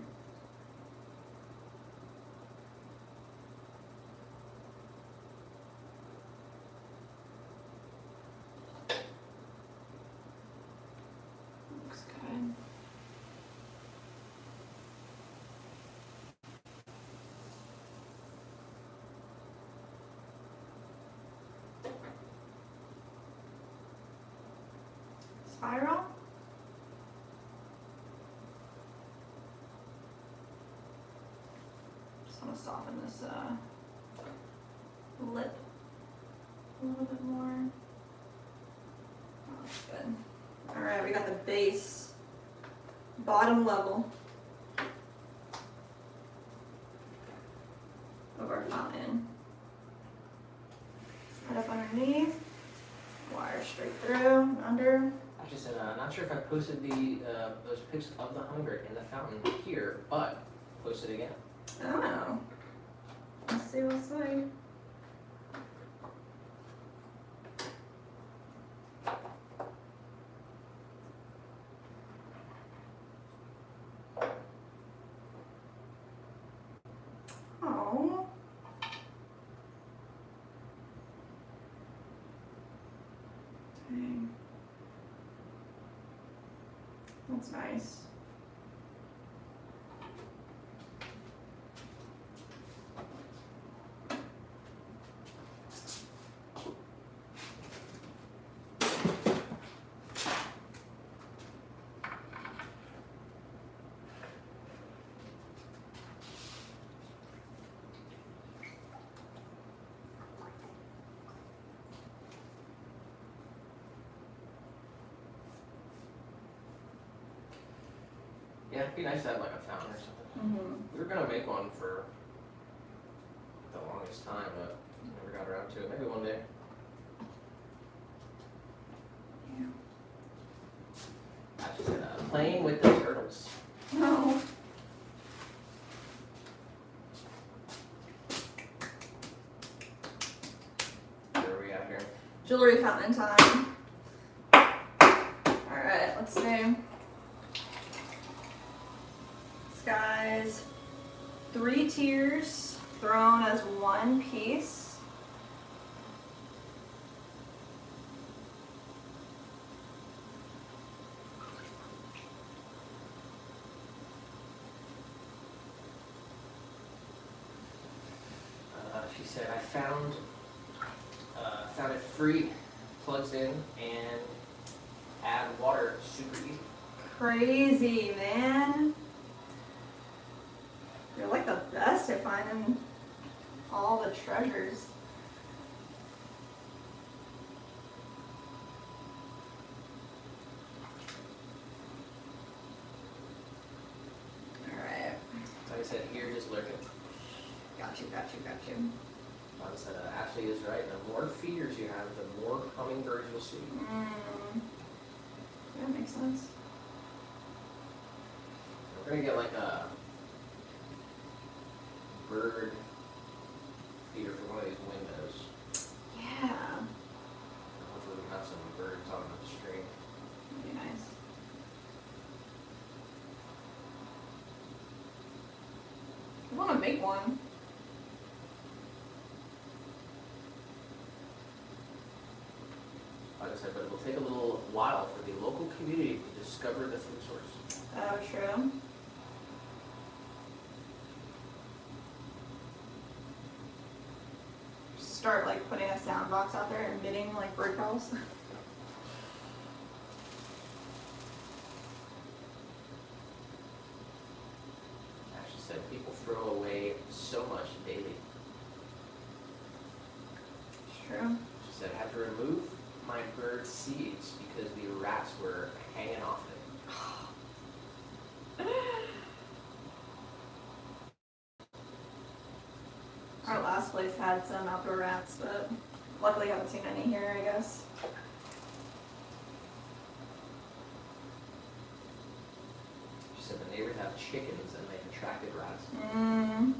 Looks good. Spiral. Just want to soften this lip a little bit more. Oh, that's good. All right, we got the base, bottom level of our fountain. Right up underneath, wire straight through, under. I just said, I'm not sure if I posted those pics of the hummingbird in the fountain here, but post it again. Oh. Let's see what's like. Oh. Dang. That's nice. Yeah, it'd be nice to have like a fountain or something. Mm-hmm. We were gonna make one for the longest time, but never got around to it. Maybe one day. Yeah. I just said, playing with the turtles. No. Where are we at here? Jewelry fountain time. Alright, let's see. This guy's 3 tiers thrown as one piece. She said, I found it free, plugs in, and add water super easy. Crazy, man. You're like the best at finding all the treasures. Alright. Like I said, here just lurking. Got you. Like I said, Ashley is right. The more feeders you have, the more hummingbirds you'll see. Yeah, makes sense. We're gonna get like a bird feeder for one of these windows. Yeah. Hopefully we can have some birds on the street. That'd be nice. I want to make one. Like I said, but it will take a little while for the local community to discover the food source. Oh, true. start like putting a sound box out there and emitting like bird calls. Ashley said people throw away so much daily. It's true. She said, I had to remove my bird seeds because the rats were hanging off it. Our last place had some outdoor rats, but luckily I haven't seen any here, I guess. She said the neighbors have chickens and they've attracted rats. Mm.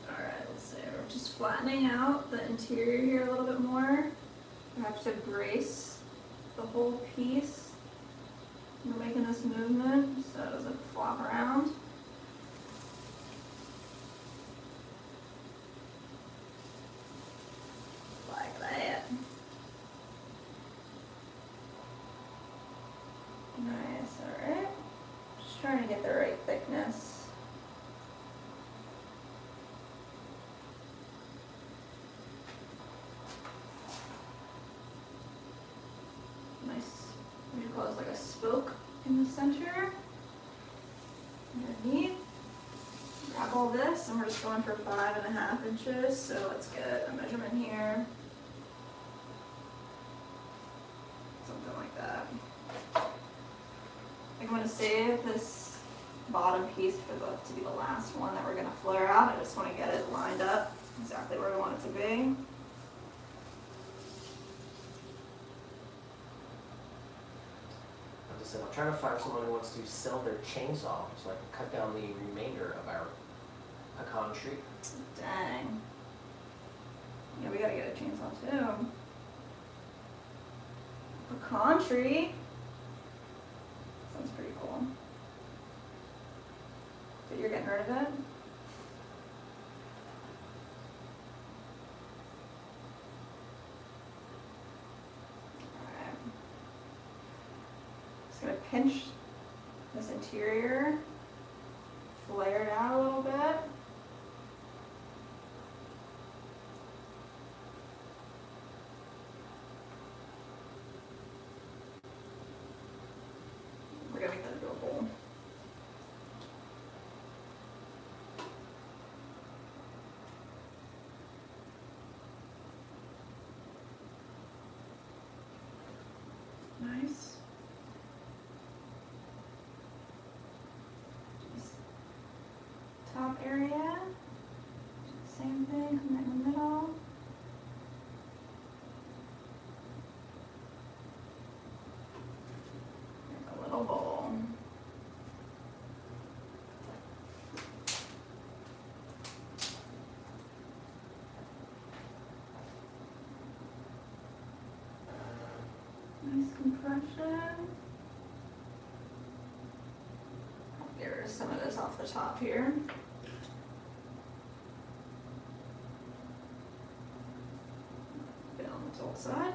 Alright, let's see. We're just flattening out the interior here a little bit more. I have to brace the whole piece. We're making this movement so it doesn't flop around. Like that. Nice, alright. Just trying to get the right thickness. Nice. We should call this like a spoke in the center. Underneath. Grab all this, and we're just going for 5.5 inches. So let's get a measurement here. Something like that. I'm going to save this bottom piece to be the last one that we're going to flare out. I just want to get it lined up exactly where we want it to be. I said, I'm trying to find someone who wants to sell their chainsaw so I can cut down the remainder of our pecan tree. Dang. Yeah, we gotta get a chainsaw too. Pecan tree. Sounds pretty cool. But you're getting rid of it? Alright. Just gonna pinch this interior, flare it out a little bit. We're gonna make that into a bowl. Nice. This top area, same thing, come right in the middle. Make a little bowl. Nice compression. Get rid of some of this off the top here. Get on the tool side.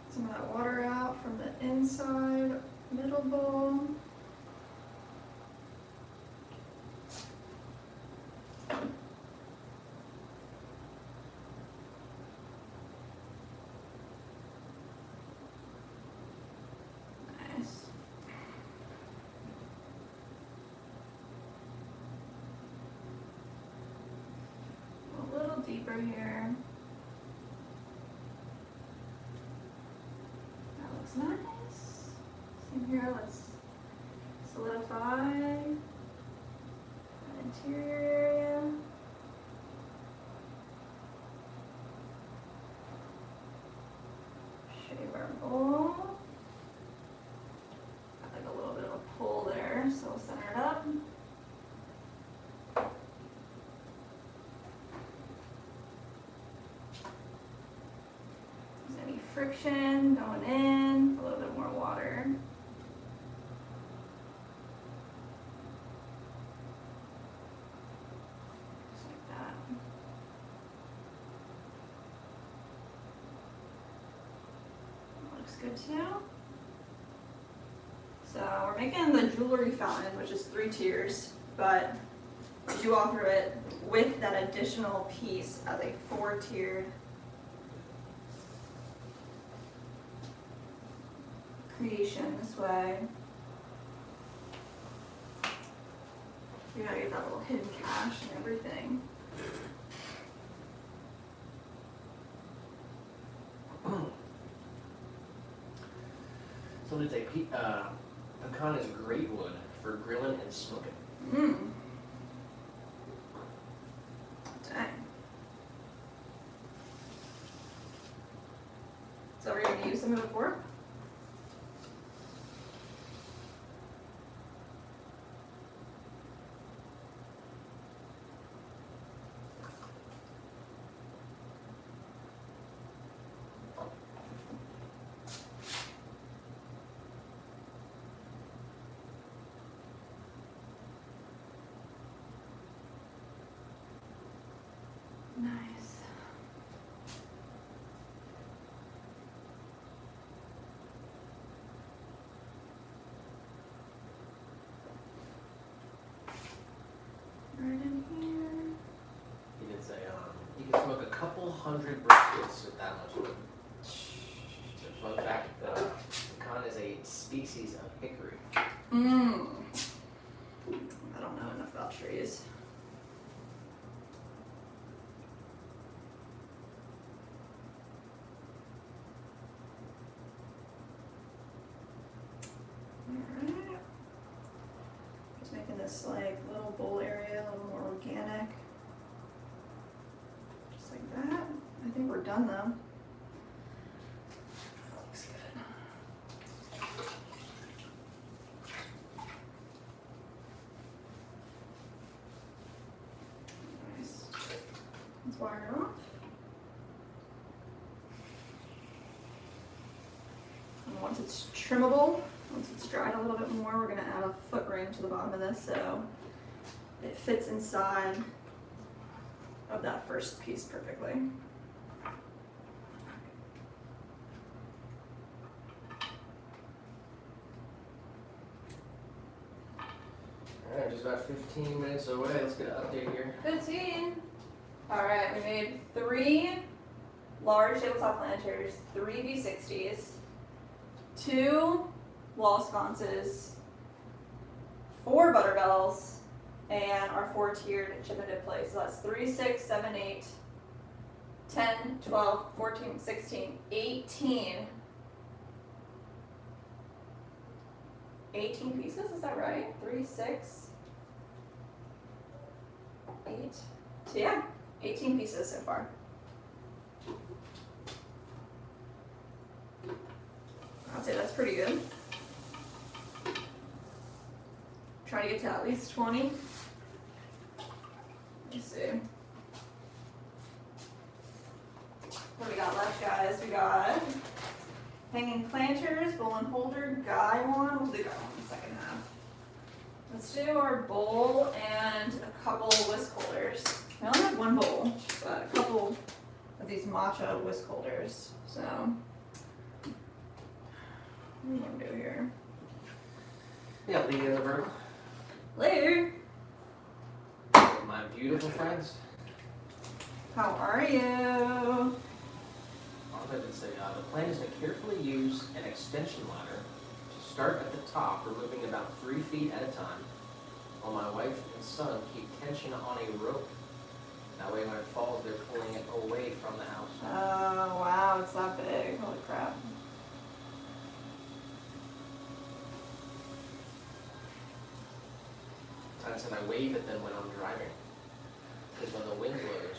Some of that water out from the inside middle bowl. Nice. A little deeper here. That looks nice. Same here, let's solidify that interior area. Shave our bowl. Got like a little bit of a pull there, so we'll center it up. friction going in, a little bit more water. Just like that. Looks good too. So we're making the jewelry fountain, which is 3 tiers, but we do offer it with that additional piece as a 4-tiered creation this way. You gotta get that little hidden cache and everything. So it's a pecan is great wood for grilling and smoking. Mmm. Dang. So we're gonna use some of it for? Nice. Right in here. He did say you can smoke a couple hundred briquettes with that much wood. The fun fact, pecan is a species of hickory. Mmm. I don't know enough about trees. Alright. Just making this like little bowl area a little more organic. Just like that. I think we're done though. That looks good. Nice. Let's wire it off. And once it's trimmable, once it's dried a little bit more, we're gonna add a foot ring to the bottom of this so it fits inside of that first piece perfectly. Alright, just about 15 minutes away. Let's get an update here. 15. All right, we made 3 large tabletop planters, 3 V60s, 2 wall sconces, 4 butterbells, and our 4-tiered chip and dip plate. So that's 3, 6, 7, 8, 10, 12, 14, 16, 18. 18 pieces, is that right? 3, 6, 8. So yeah, 18 pieces so far. I'd say that's pretty good. Try to get to at least 20. Let's see. What do we got left, guys? We got hanging planters, bowl and holder, guy one. We'll do guy one in the second half. Let's do our bowl and a couple whisk holders. I only have 1 bowl, but a couple of these matcha whisk holders. So, what do you want to do here? Yeah, the vertical. Later. My beautiful friends. How are you? I did say the plan is to carefully use an extension ladder to start at the top, removing about 3 feet at a time, while my wife and son keep tension on a rope. That way when it falls, they're pulling it away from the house. Oh, wow, it's that big. Holy crap. I said I wave at them when I'm driving. Because when the wind blows,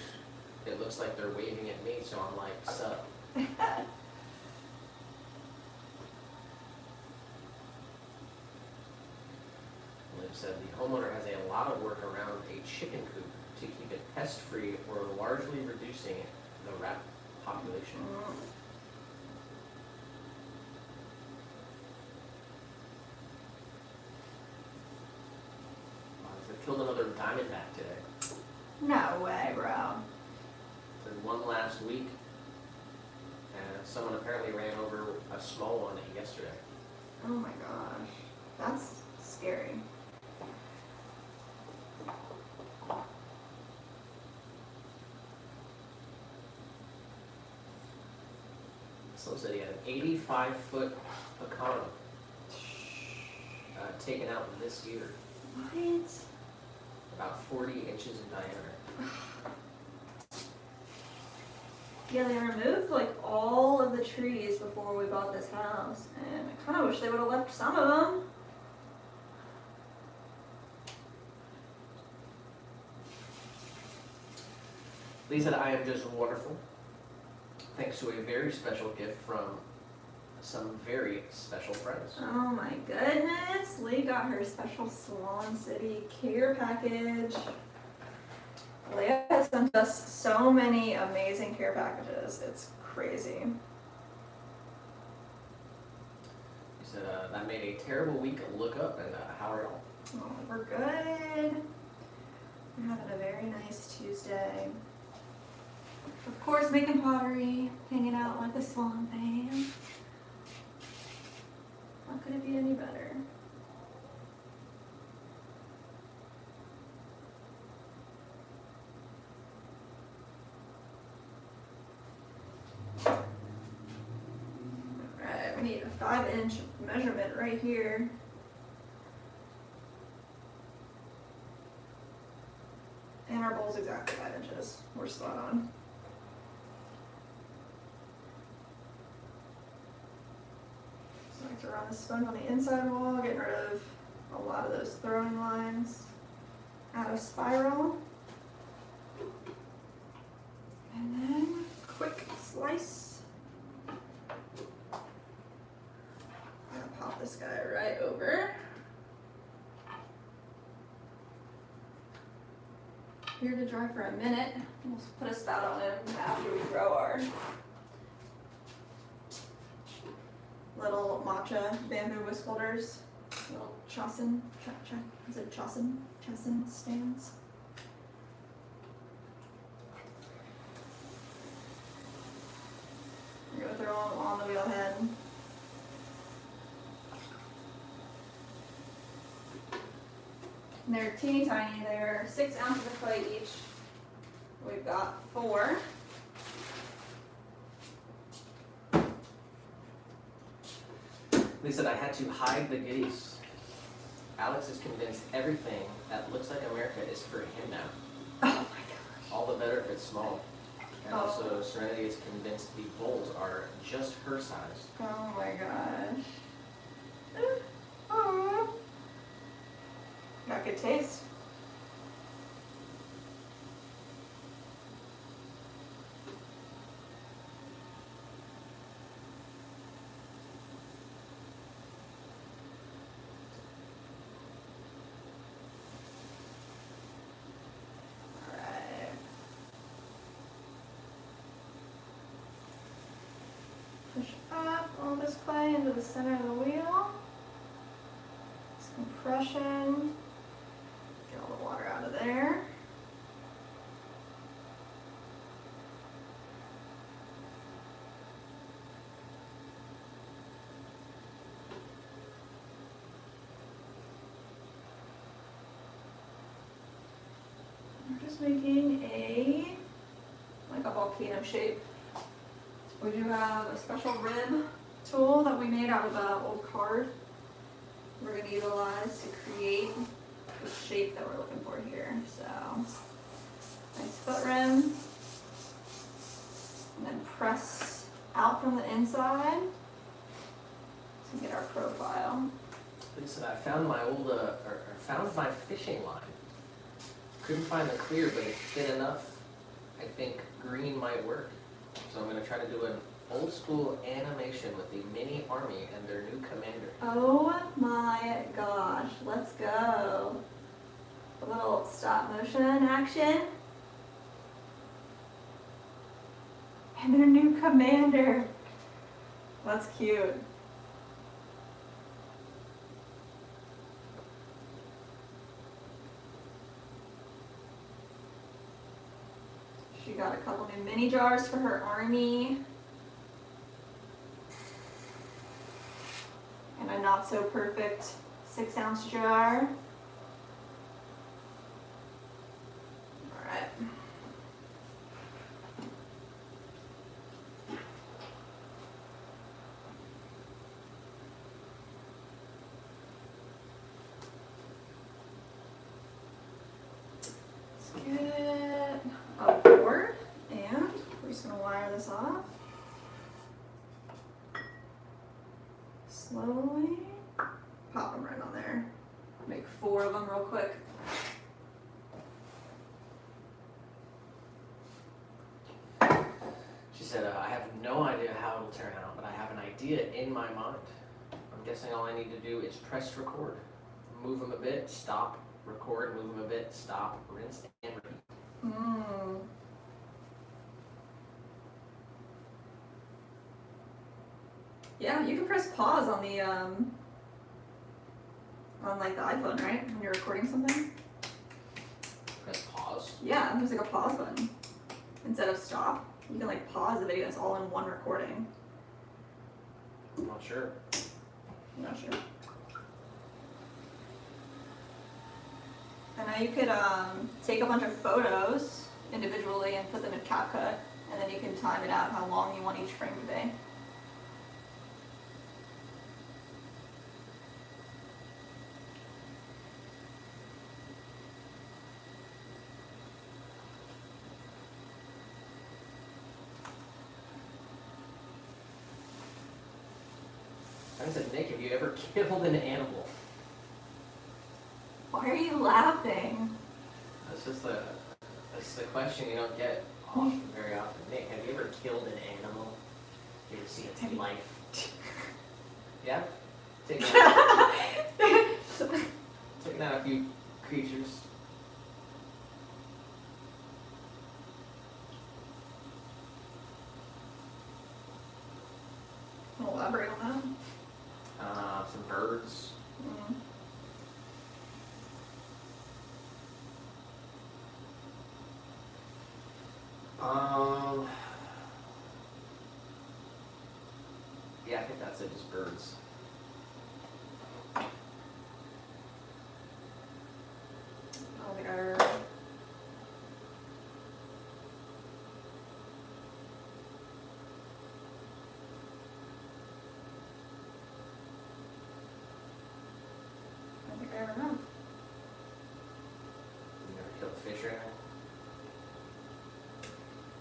it looks like they're waving at me, so I'm like, sup. Liv said the homeowner has a lot of work around a chicken coop to keep it pest-free or largely reducing the rat population. killed another diamondback today. No way, bro. There's one last week, and someone apparently ran over a small one yesterday. Oh my gosh. That's scary. Someone said he had an 85-foot pecan taken out this year, What? about 40 inches in diameter. Yeah, they removed like all of the trees before we bought this house, and I kind of wish they would have left some of them. Lee said, I am just wonderful. Thanks to a very special gift from some very special friends. Oh my goodness, Lee got her special Swan City care package. Leah has sent us so many amazing care packages, it's crazy. He said, that made a terrible week look up, and how are y'all? Oh, we're good. We're having a very nice Tuesday. Of course, making pottery, hanging out like the Swan fam. How could it be any better? Alright, we need a 5-inch measurement right here. And our bowl's exactly 5 inches. We're spot on. So I throw on the sponge on the inside wall, getting rid of a lot of those throwing lines out of spiral. And then quick slice. I'm gonna pop this guy right over. Here to dry for a minute. We'll put a spout on him after we grow our little matcha bamboo whisk holders. Little chasen, is it chasen? Chasen stands. We're gonna throw them on the wheel head. And they're teeny tiny, they're 6 ounces of clay each. We've got 4. They said, I had to hide the goodies. Alex is convinced everything that looks like America is for him now. Oh my gosh. All the better if it's small. And Oh. also, Serenity is convinced the bowls are just her size. Oh my gosh. Aww. Got good taste. Alright. Push up all this clay into the center of the wheel. This compression. Get all the water out of there. We're just making like a volcano shape. We do have a special rib tool that we made out of an old card. We're going to utilize to create the shape that we're looking for here. So, nice foot rim, and then press out from the inside to get our profile. They said, I found my old, found my fishing line. Couldn't find the clear, but it's thin enough. I think green might work. So I'm going to try to do an old school animation with the mini army and their new commander. Oh my gosh, let's go. A little stop motion action. And their new commander. That's cute. got a couple new mini jars for her army. And a not so perfect 6-ounce jar. Alright. Let's get a board, and we're just gonna wire this off. Slowly pop them right on there. Make 4 of them real quick. She said, I have no idea how it'll turn out, but I have an idea in my mind. I'm guessing all I need to do is press record. Move them a bit, stop, record, move them a bit, stop, rinse, and repeat. Yeah, you can press pause on the on like the iPhone, right? When you're recording something. Press pause. Yeah, there's like a pause button. Instead of stop, you can like pause the video. It's all in one recording. I'm not sure. I'm not sure. And now you could take a bunch of photos individually and put them in CapCut, and then you can time it out how long you want each frame to be. I said, Nick, have you ever killed an animal? Why are you laughing? That's the question you don't get very often. Nick, have you ever killed an animal? You ever seen its life? Yeah? Taking out a few creatures. Elaborate on that. Some birds. Mm. Yeah, I think that's it, just birds. I don't think I ever. I don't think I ever have. You never killed a fish or anything?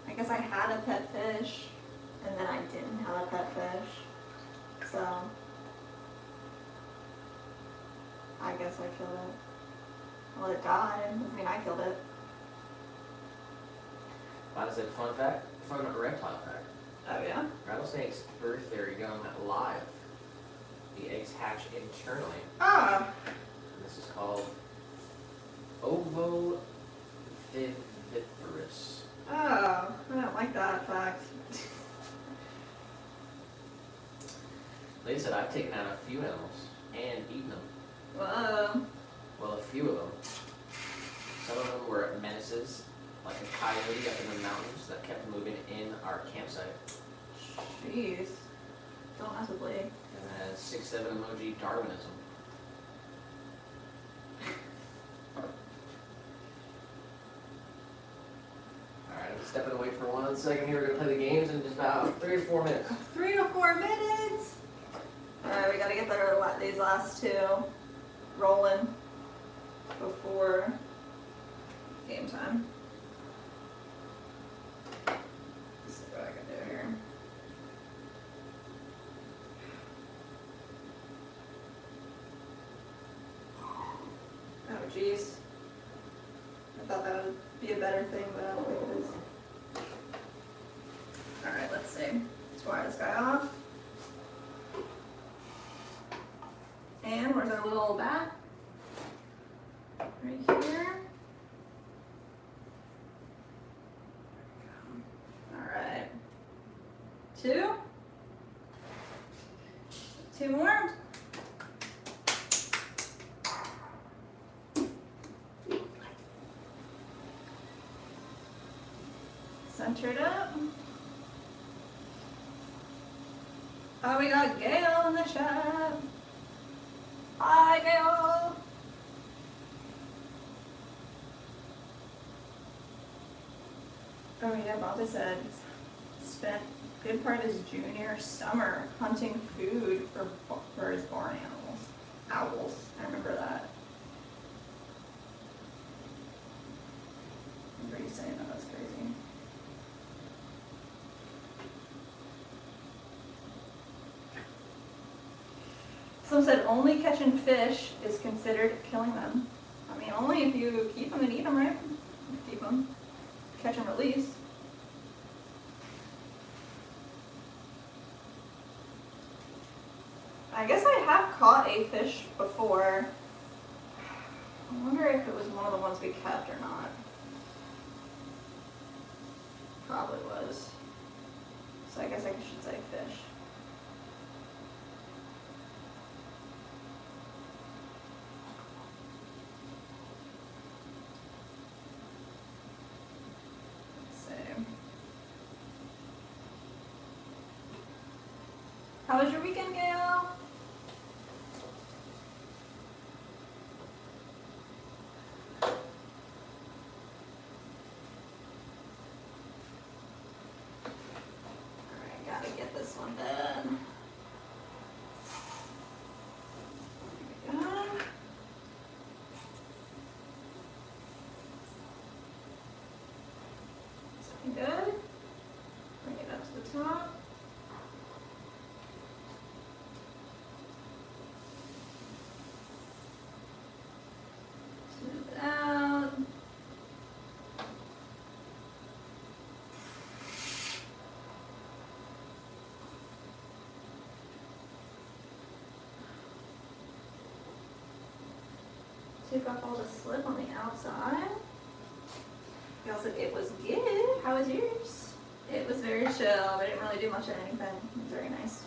I guess I had a pet fish, and then I didn't have a pet fish. So, I guess I killed it. Well, it died. Doesn't mean I killed it. That is a fun fact, fun reptile fact. Oh, yeah? Rattlesnakes birth their young live. The eggs hatch internally. Ah! And this is called ovoviviparous. Oh, I don't like that fact. They said I've taken out a few animals and eaten them. Whoa. Well, a few of them. Some of them were menaces, like a coyote up in the mountains that kept moving in our campsite. Jeez. Don't mess with Lee. And then 6-7 emoji Darwinism. Alright, I'm stepping away for 1 second here. We're going to play the games in just about 3 or 4 minutes. 3 to 4 minutes. Alright, we gotta get these last 2 rolling before game time. Let's see what I can do here. Oh jeez. I thought that would be a better thing, but I don't think it is. Alright, let's see. Let's wire this guy off. And where's our little bat? Right here. Alright. 2. 2 more. Center it up. Oh, we got Gail in the chat. Hi, Gail. Oh yeah, Monte said spent good part of his junior summer hunting food for his barn animals. Owls. I remember that. I remember you saying that. That's crazy. Some said only catching fish is considered killing them. I mean, only if you keep them and eat them, right? Keep them. Catch and release. I guess I have caught a fish before. I wonder if it was one of the ones we kept or not. Probably was. So I guess I should say fish. How was your weekend, Gail? Alright, gotta get this one done. There we go. Looking good. Bring it up to the top. Smooth it out. Took off all the slip on the outside. Y'all said it was good. How was yours? It was very chill. I didn't really do much of anything. It was very nice.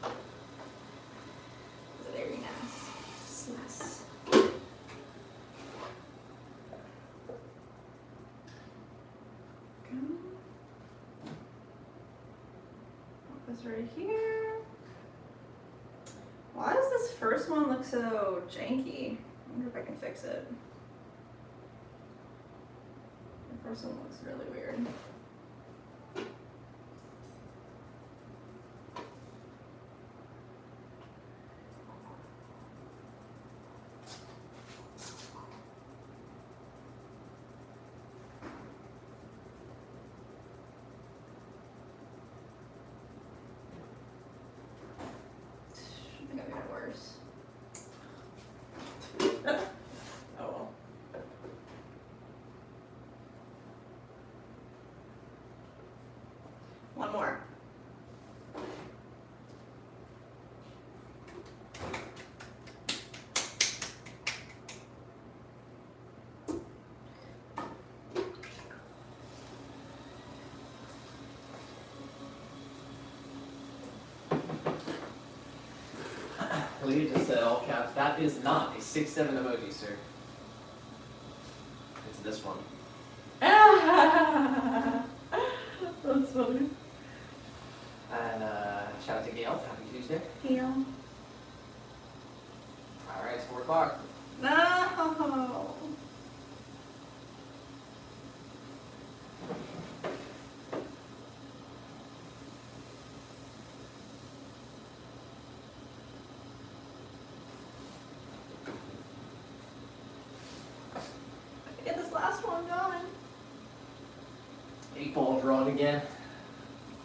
It was very nice. Yes. Put this right here. Why does this first one look so janky? I wonder if I can fix it. The first one looks really weird. I think I made it worse. Oh well. One more. Leah just said all caps. That is not a 6'7" emoji, sir. It's this one. That's funny. And shout out to Gail. Happy Tuesday. Heel. All right, it's 4 o'clock. No. Get this last one going. 8 ball drawn again.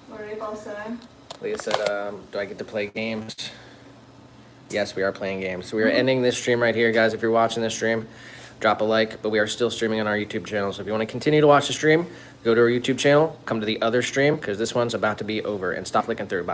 What did April say? Leah said, do I get to play games? Yes, we are playing games. So we are ending this stream right here, guys. If you're watching this stream, drop a like. But we are still streaming on our YouTube channel. So if you want to continue to watch the stream, go to our YouTube channel, come to the other stream, because this one's about to be over. And stop flicking through. Bye.